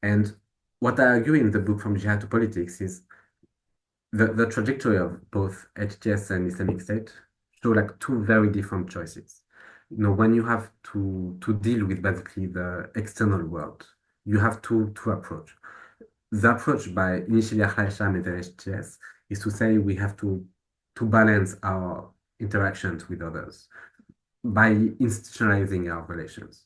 And what I argue in the book From Jihad to Politics is the trajectory of both HTS and Islamic State show like two very different choices. When you have to deal with basically the external world, you have two approach. The approach by initially Al-Hasham and then HTS is to say we have to balance our interactions with others by institutionalizing our relations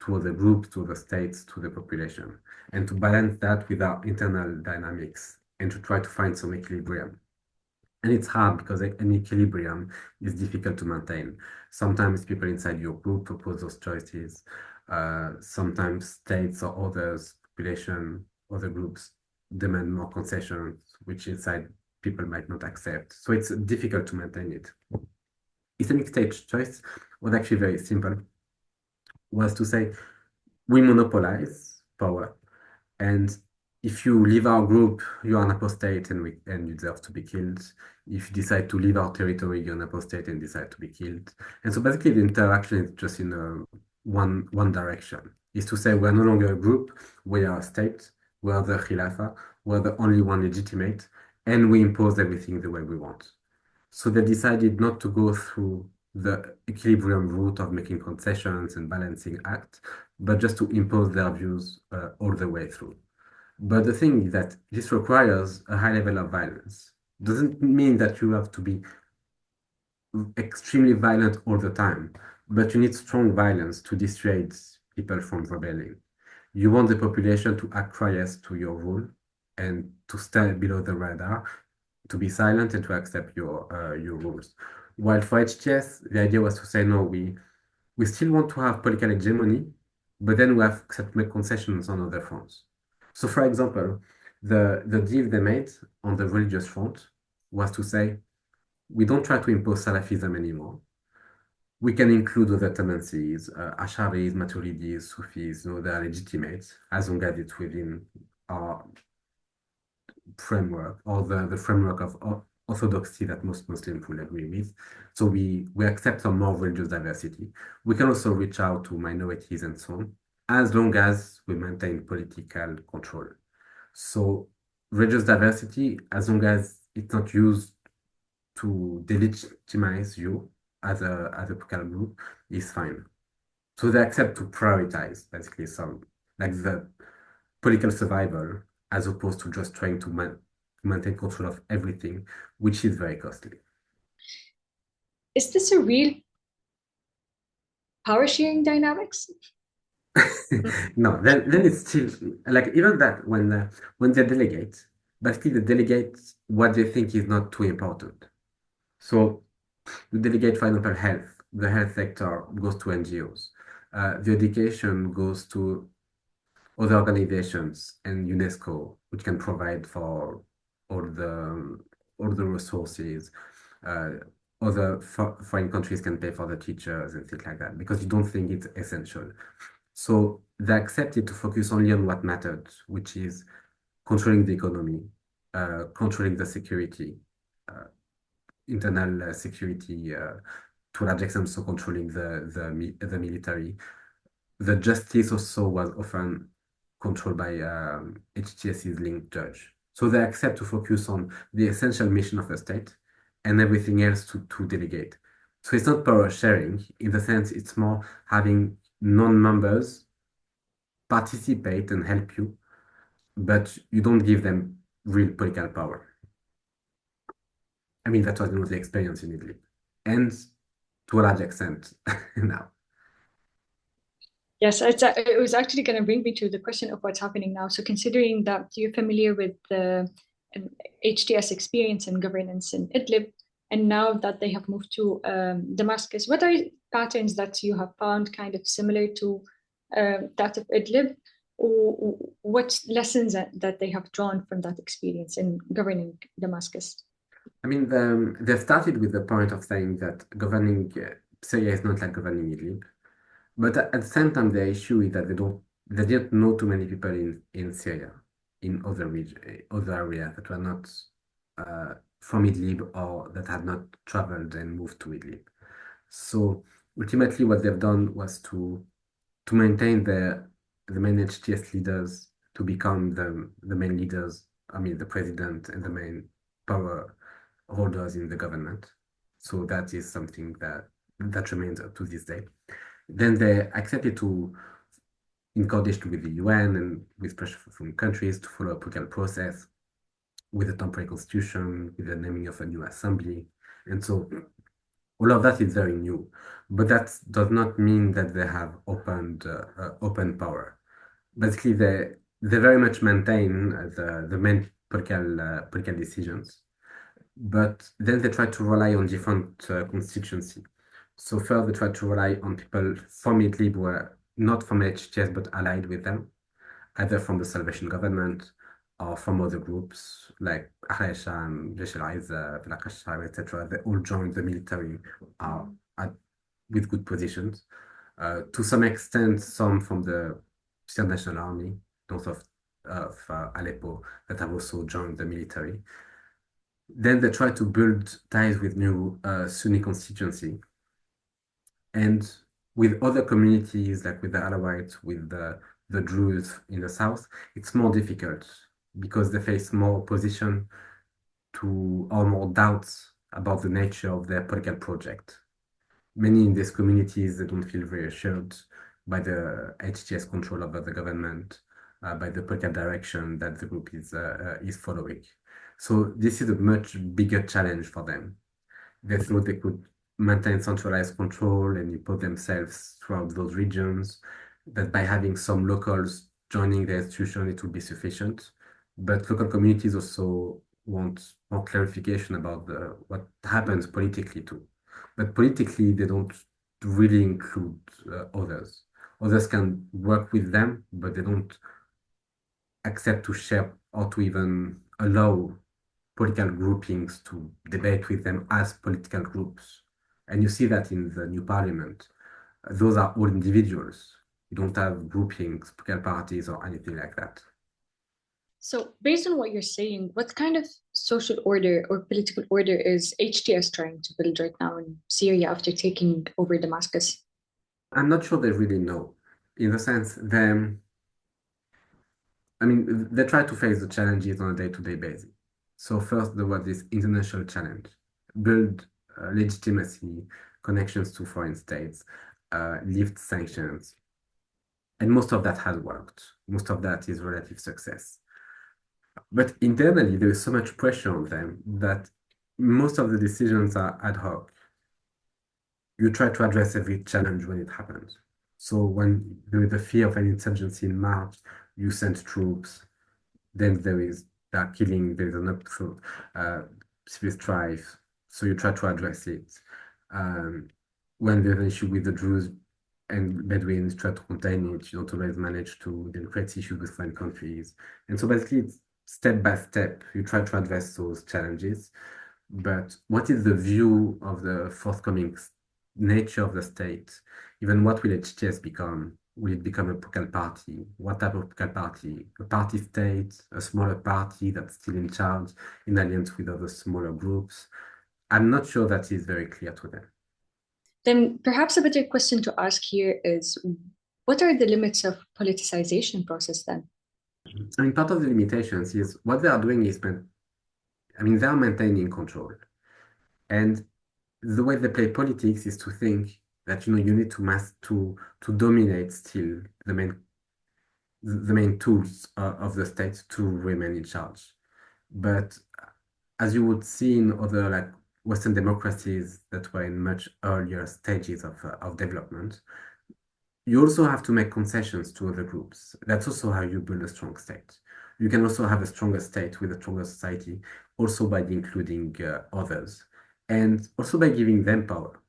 to other groups, to other states, to the population, and to balance that with our internal dynamics and to try to find some equilibrium. And it's hard because an equilibrium is difficult to maintain. Sometimes people inside your group propose those choices. Sometimes states or others, population, other groups demand more concessions, which inside people might not accept. So it's difficult to maintain it. Islamic State's choice was actually very simple, was to say, we monopolize power. And if you leave our group, you are an apostate and you deserve to be killed. If you decide to leave our territory, you're an apostate and decide to be killed. And so basically the interaction is just in one direction. Is to say we're no longer a group, we are a state, we are the Khilafah, we're the only one legitimate, and we impose everything the way we want. So they decided not to go through the equilibrium route of making concessions and balancing act, but just to impose their views all the way through. But the thing is that this requires a high level of violence. Doesn't mean that you have to be extremely violent all the time, but you need strong violence to dissuade people from rebelling. You want the population to acquiesce to your rule and to stay below the radar, to be silent and to accept your rules. While for HTS, the idea was to say, no, we still want to have political hegemony, but then we have to make concessions on other fronts. So for example, the deal they made on the religious front was to say, we don't try to impose Salafism anymore. We can include other tendencies, Asharis, Maturidis, Sufis, they are legitimate as long as it's within our framework or the framework of orthodoxy that most Muslims will agree with. So we accept some more religious diversity. We can also reach out to minorities and so on, as long as we maintain political control. So religious diversity, as long as it's not used to delegitimize you as a political group, is fine. So they accept to prioritize basically some like the political survival as opposed to just trying to to maintain control of everything, which is very costly. Is this a real power sharing dynamics? No, then it's still like even that when they delegate, basically they delegate what they think is not too important. So you delegate, for example, health. The health sector goes to NGOs. The education goes to other organizations and UNESCO, which can provide for all the resources. Other foreign countries can pay for the teachers and things like that because you don't think it's essential. So they accepted to focus only on what mattered, which is controlling the economy, controlling the security, internal security, to a large extent, so controlling the military. The justice also was often controlled by HTS's linked judge. So they accept to focus on the essential mission of the state and everything else to delegate. So it's not power sharing. In the sense, it's more having non-members participate and help you, but you don't give them real political power. I mean, that was the experience in Italy. And to a large extent now. Yes, it was actually going to bring me to the question of what's happening now. So considering that you're familiar with the HTS experience and governance in Idlib, and now that they have moved to Damascus, what are patterns that you have found kind of similar to that of Idlib? Or what lessons that they have drawn from that experience in governing Damascus? I mean, they started with the point of saying that governing Syria is not like governing Idlib. But at the same time, the issue is that they didn't know too many people in Syria, in other areas that were not from Idlib or that had not traveled and moved to Idlib. So ultimately, what they've done was to maintain the main HTS leaders to become the main leaders. I mean, the president and the main power holders in the government. So that is something that remains up to this day. Then they accepted to, in coordination with the UN and with pressure from countries, to follow a political process with a temporary constitution, with the naming of a new assembly. And so all of that is very new. But that does not mean that they have open power. Basically, they very much maintain the main political decisions. But then they try to rely on different constituencies. So first, they try to rely on people from Idlib who were not from HTS but allied with them, either from the Salvation Government or from other groups like Aisha and Jaish al-Izza, Al-Qashar, etc. They all joined the military with good positions. To some extent, some from the Syrian National Army, north of Aleppo, that have also joined the military. Then they try to build ties with new Sunni constituency and with other communities, like with the Alawites, with the Druze in the south. It's more difficult because they face more opposition to or more doubts about the nature of their political project. Many in these communities, they don't feel reassured by the HTS control over the government, by the political direction that the group is following. So this is a much bigger challenge for them. They thought they could maintain centralized control and impose themselves throughout those regions, that by having some locals joining the institution, it would be sufficient. But local communities also want more clarification about what happens politically too. But politically, they don't really include others. Others can work with them, but they don't accept to share or to even allow political groupings to debate with them as political groups. And you see that in the new parliament. Those are all individuals. You don't have groupings, political parties, or anything like that. So, based on what you're saying, what kind of social order or political order is HTS trying to build right now in Syria after taking over Damascus? I'm not sure they really know. In the sense, they try to face the challenges on a day-to-day basis. So first, there was this international challenge: build legitimacy, connections to foreign states, lift sanctions. And most of that has worked. Most of that is relative success. But internally, there is so much pressure on them that most of the decisions are ad hoc. You try to address every challenge when it happens. So when there is the fear of an insurgency in March, you send troops. Then there is killing, there is an upfront civil strife. So you try to address it. Um, when there's an issue with the Druze and Bedouins, try to contain it. You don't always manage to then create issues with foreign countries. And so basically, it's step by step, you try to address those challenges. But what is the view of the forthcoming nature of the state? Even what will HTS become? Will it become a political party? What type of political party? A party state, a smaller party that's still in charge, in alliance with other smaller groups? I'm not sure that is very clear to them. Then perhaps a better question to ask here is, what are the limits of politicization process then? I mean, part of the limitations is what they are doing is, they are maintaining control. And the way they play politics is to think that, you need to dominate still the main tools of the state to remain in charge. But as you would see in other like Western democracies that were in much earlier stages of development, you also have to make concessions to other groups. That's also how you build a strong state. You can also have a stronger state with a stronger society, also by including others, and also by giving them power.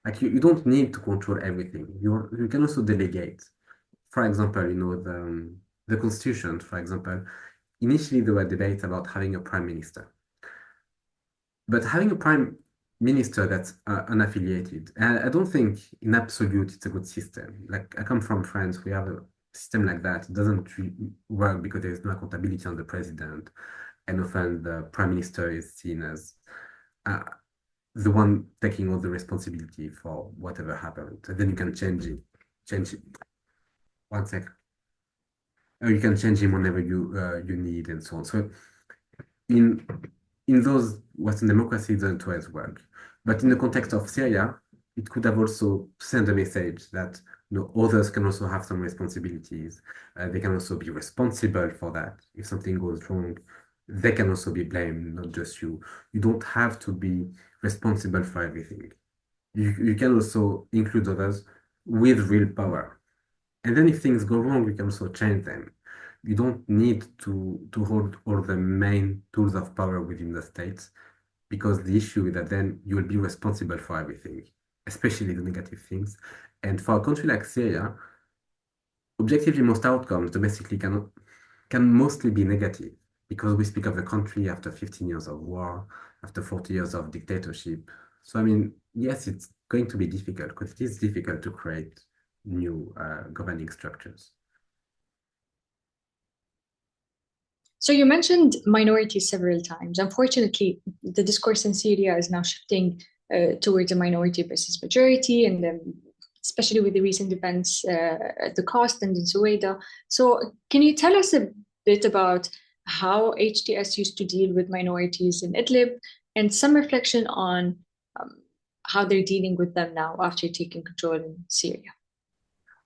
Like you don't need to control everything. You can also delegate. For example, the constitution, for example, initially there were debates about having a prime minister. But having a prime minister that's unaffiliated, I don't think in absolute it's a good system. Like I come from France, we have a system like that. It doesn't work because there is no accountability on the president. And often the prime minister is seen as the one taking all the responsibility for whatever happened. And then you can change it. Change it. One second. You can change him whenever you need and so on. So in those Western democracies, it doesn't always work. But in the context of Syria, it could have also sent a message that others can also have some responsibilities. They can also be responsible for that. If something goes wrong, they can also be blamed, not just you. You don't have to be responsible for everything. You can also include others with real power. And then if things go wrong, you can also change them. You don't need to hold all the main tools of power within the states, because the issue is that then you will be responsible for everything, especially the negative things. And for a country like Syria, objectively most outcomes domestically can mostly be negative, because we speak of the country after 15 years of war, after 40 years of dictatorship. So, yes, it's going to be difficult, because it is difficult to create new governing structures. So you mentioned minorities several times. Unfortunately, the discourse in Syria is now shifting towards a minority versus majority, and then especially with the recent events at the coast and in Sueda. So can you tell us a bit about how HTS used to deal with minorities in Idlib, and some reflection on how they're dealing with them now after taking control in Syria?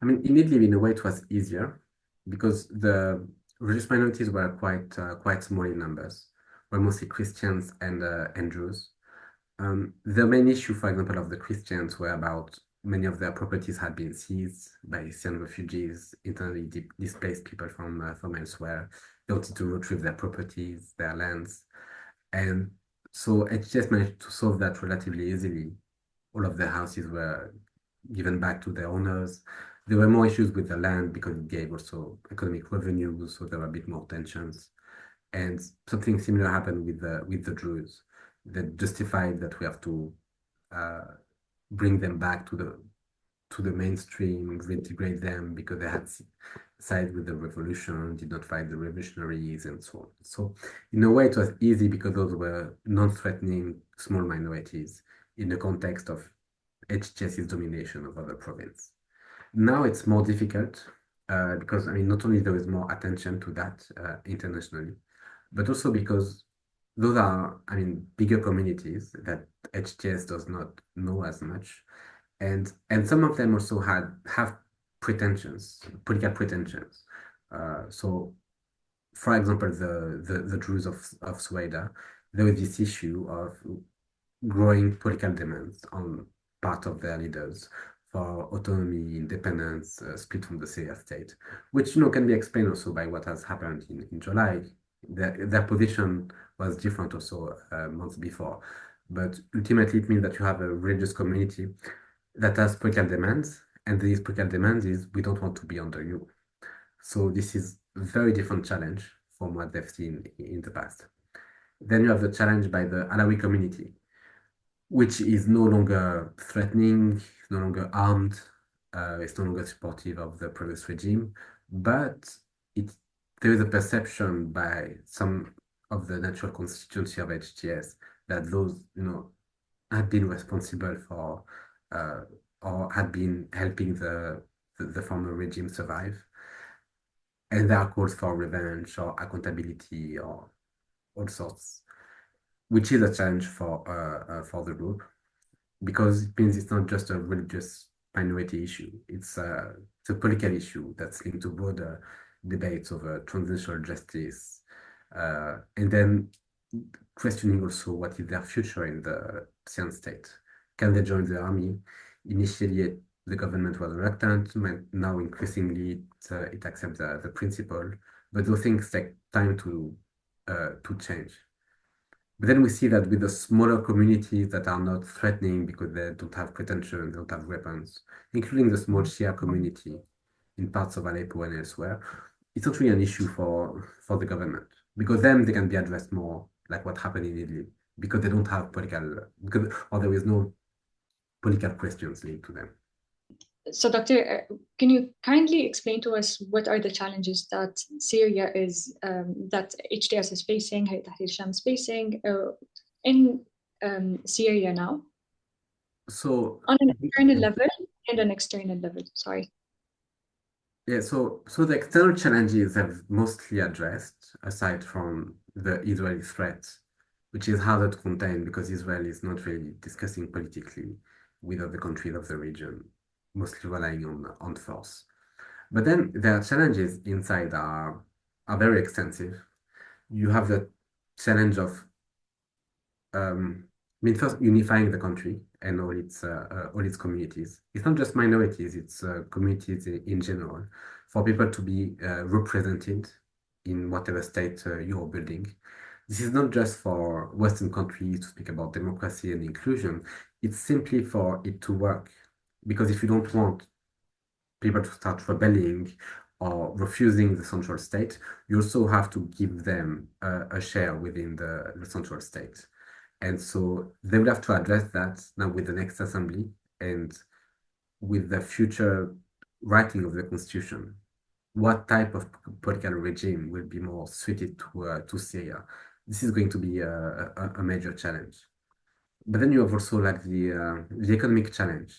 In Idlib, in a way, it was easier because the religious minorities were quite small in numbers, were mostly Christians and Jews. The main issue, for example, of the Christians were about many of their properties had been seized by Syrian refugees, internally displaced people from elsewhere. They wanted to retrieve their properties, their lands. And so HTS managed to solve that relatively easily. All of their houses were given back to their owners. There were more issues with the land because it gave also economic revenue, so there were a bit more tensions. And something similar happened with the Druze. That justified that we have to bring them back to the mainstream, reintegrate them because they had sided with the revolution, did not fight the revolutionaries, and so on. So in a way, it was easy because those were non-threatening small minorities in the context of HTS's domination of other provinces. Now it's more difficult because not only there is more attention to that internationally, but also because those are bigger communities that HTS does not know as much, and some of them also have pretensions, political pretensions. So for example, the Druze of Sueda, there was this issue of growing political demands on part of their leaders for autonomy, independence, split from the Syria state, which can be explained also by what has happened in July. Their position was different also months before, but ultimately it means that you have a religious community that has political demands, and these political demands is we don't want to be under you. So this is a very different challenge from what they've seen in the past. Then you have the challenge by the Alawi community, which is no longer threatening, no longer armed, it's no longer supportive of the previous regime, but there is a perception by some of the natural constituency of HTS that those, had been responsible for or had been helping the former regime survive. And there are calls for revenge or accountability or all sorts, which is a challenge for the group, because it means it's not just a religious minority issue. It's a political issue that's linked to broader debates over transitional justice, and then questioning also what is their future in the Syrian state. Can they join the army? Initially, the government was reluctant. Now, increasingly, it accepts the principle. But those things take time to change. But then we see that with the smaller communities that are not threatening because they don't have pretension, they don't have weapons, including the small Shia community in parts of Aleppo and elsewhere, it's not really an issue for the government, because then they can be addressed more like what happened in Italy, because they don't have or there is no political questions linked to them. So, Doctor, can you kindly explain to us what are the challenges that Syria that HTS is facing, Hayat Tahrir Sham is facing in Syria now? So on an internal level and an external level, sorry. Yeah, so the external challenges have mostly addressed, aside from the Israeli threat, which is harder to contain because Israel is not really discussing politically with other countries of the region, mostly relying on force. But then their challenges inside are very extensive. You have the challenge of first unifying the country and all its communities. It's not just minorities; it's communities in general. For people to be represented in whatever state you're building. This is not just for Western countries to speak about democracy and inclusion. It's simply for it to work. Because if you don't want people to start rebelling or refusing the central state, you also have to give them a share within the central state. And so they will have to address that now with the next assembly and with the future writing of the constitution. What type of political regime will be more suited to Syria? This is going to be a major challenge. But then you have also like the economic challenge.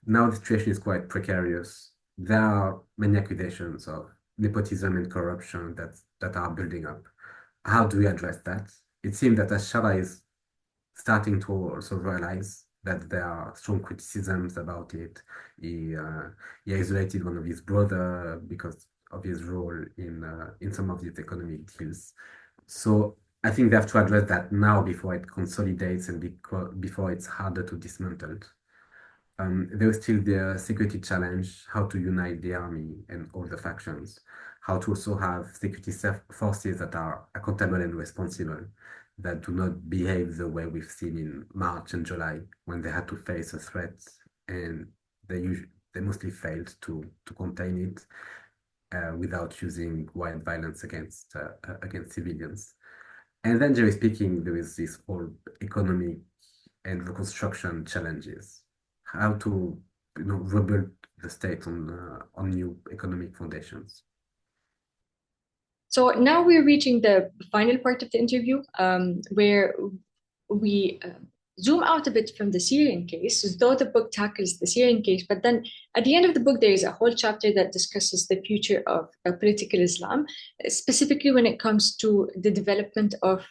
Now the situation is quite precarious. There are many accusations of nepotism and corruption that are building up. How do we address that? It seems that Ashara is starting to also realize that there are strong criticisms about it. He isolated one of his brother because of his role in some of these economic deals. So I think they have to address that now before it consolidates and before it's harder to dismantle. There is still the security challenge, how to unite the army and all the factions, how to also have security forces that are accountable and responsible, that do not behave the way we've seen in March and July when they had to face a threat and they mostly failed to contain it without using wild violence against civilians. And then, generally speaking, there is this whole economic and reconstruction challenges. How to rebuild the state on new economic foundations. So now we're reaching the final part of the interview, where we zoom out a bit from the Syrian case, though the book tackles the Syrian case, but then at the end of the book, there is a whole chapter that discusses the future of political Islam, specifically when it comes to the development of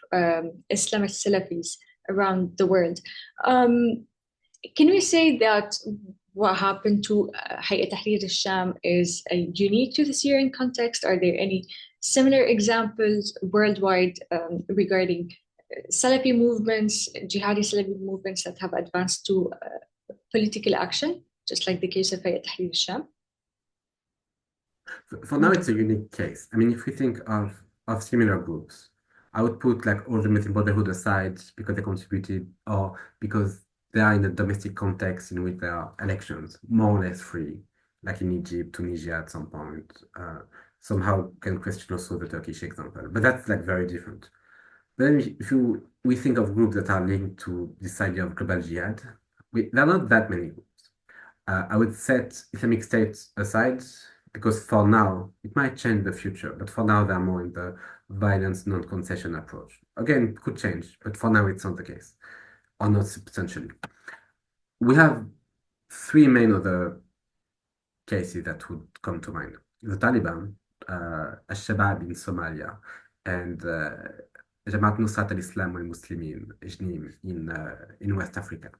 Islamic Salafis around the world. Can we say that what happened to Hayat Tahrir al-Sham is unique to the Syrian context? Are there any similar examples worldwide regarding Salafi movements, jihadi Salafi movements that have advanced to political action, just like the case of Hayat Tahrir al-Sham? For now, it's a unique case. I mean, if we think of similar groups, I would put like all the Muslim Brotherhood aside because they contributed or because they are in a domestic context in which there are elections more or less free, like in Egypt, Tunisia at some point. Somehow can question also the Turkish example, but that's like very different. Then we think of groups that are linked to this idea of global jihad, there are not that many groups. I would set Islamic State aside because for now, it might change in the future, but for now, they're more in the violence non-concession approach. Again, it could change, but for now, it's not the case, or not substantially. We have three main other cases that would come to mind. The Taliban, Al-Shabaab in Somalia, and Jamaat Nusrat al-Islam wal-Muslimin, JNIM, in West Africa.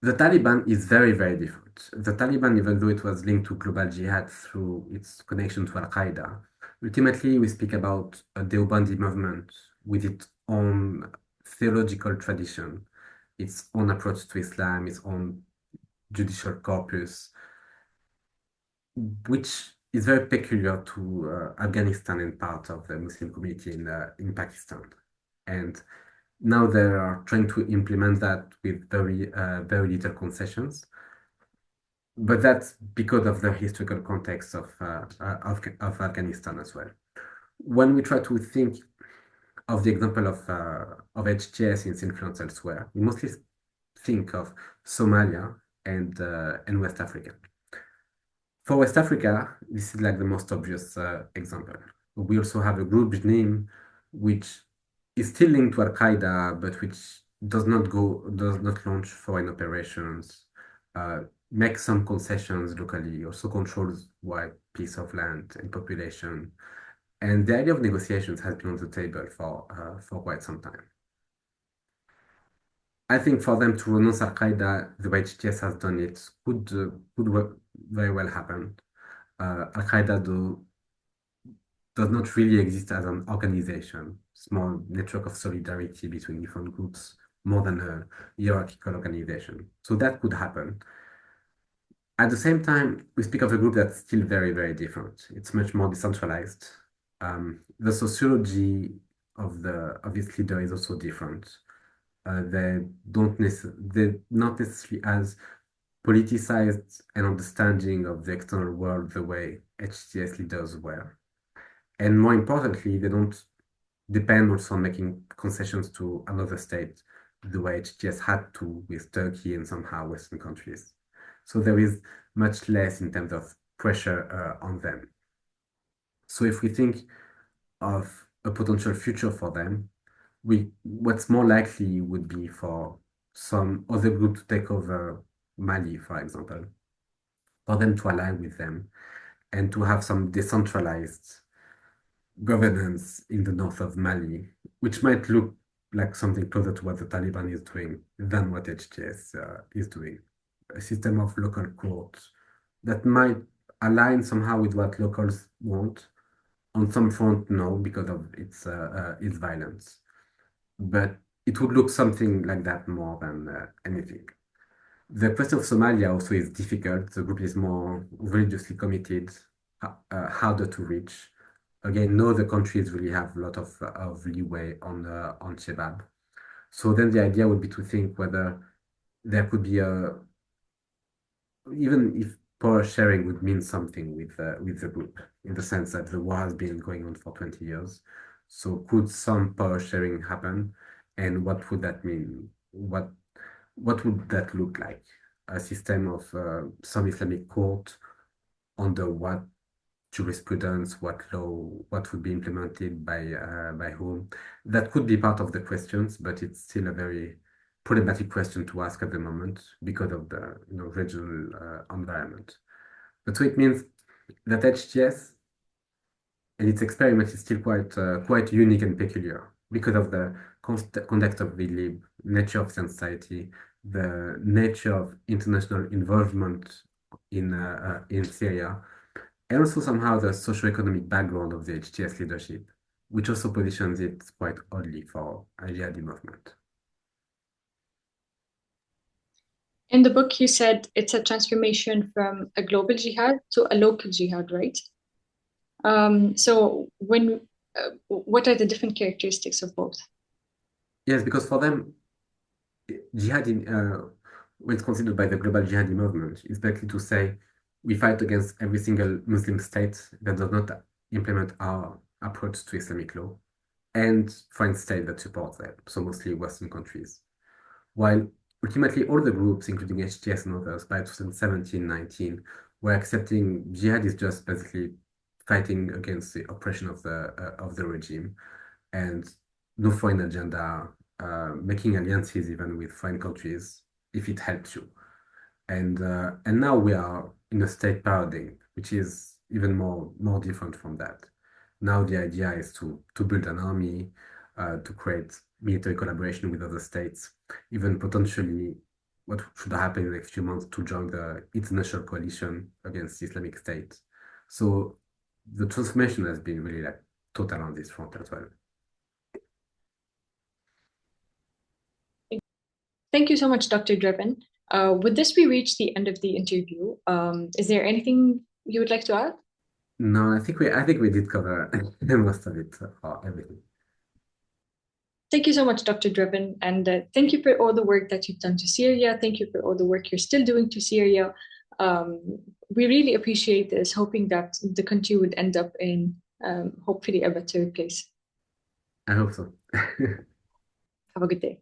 The Taliban is very, very different. The Taliban, even though it was linked to global jihad through its connection to Al-Qaeda, ultimately we speak about a Deobandi movement with its own theological tradition, its own approach to Islam, its own judicial corpus, which is very peculiar to Afghanistan and part of the Muslim community in Pakistan. And now they are trying to implement that with very little concessions. But that's because of the historical context of Afghanistan as well. When we try to think of the example of HTS and its influence elsewhere, we mostly think of Somalia and West Africa. For West Africa, this is like the most obvious example. We also have a group name which is still linked to Al-Qaeda, but which does not launch foreign operations, make some concessions locally, also controls wide piece of land and population. And the idea of negotiations has been on the table for quite some time. I think for them to renounce Al-Qaeda, the way HTS has done it, could very well happen. Al-Qaeda, though, does not really exist as an organization, small network of solidarity between different groups, more than a hierarchical organization. So that could happen. At the same time, we speak of a group that's still very, very different. It's much more decentralized. The sociology of its leader is also different. They're not necessarily as politicized an understanding of the external world the way HTS leaders were. And more importantly, they don't depend also on making concessions to another state the way HTS had to with Turkey and somehow Western countries. So there is much less in terms of pressure on them. So if we think of a potential future for them, what's more likely would be for some other group to take over Mali, for example, for them to align with them and to have some decentralized governance in the north of Mali, which might look like something closer to what the Taliban is doing than what HTS is doing. A system of local courts that might align somehow with what locals want. On some front, no, because of its violence. But it would look something like that more than anything. The question of Somalia also is difficult. The group is more religiously committed, harder to reach. Again, no other countries really have a lot of leeway on Shabab. So then the idea would be to think whether there could be even if power sharing would mean something with the group, in the sense that the war has been going on for 20 years. So could some power sharing happen? And what would that mean? What would that look like? A system of some Islamic court under what jurisprudence, what law, what would be implemented by whom? That could be part of the questions, but it's still a very problematic question to ask at the moment because of the regional environment. But so it means that HTS and its experiment is still quite unique and peculiar because of the context of the nature of society, the nature of international involvement in Syria, and also somehow the socio-economic background of the HTS leadership, which also positions it quite oddly for a jihadi movement. In the book, you said it's a transformation from a global jihad to a local jihad, right? So what are the different characteristics of both? Yes, because for them, jihad when it's considered by the global jihadi movement, is basically to say we fight against every single Muslim state that does not implement our approach to Islamic law and foreign state that supports them, so mostly Western countries. While ultimately all the groups, including HTS and others, by 2017-19, were accepting jihad is just basically fighting against the oppression of the regime and no foreign agenda, making alliances even with foreign countries if it helps you. And now we are in a state paradigm, which is even more different from that. Now the idea is to build an army, to create military collaboration with other states, even potentially what should happen in the next few months to join the international coalition against the Islamic State. So the transformation has been really like total on this front as well. Thank you so much, Dr. Drevon. With this, we reach the end of the interview. Is there anything you would like to add? No, I think we did cover most of it, or everything. Thank you so much, Dr. Drevon, and thank you for all the work that you've done to Syria. Thank you for all the work you're still doing to Syria. We really appreciate this, hoping that the country would end up in hopefully a better place. I hope so. Have a good day.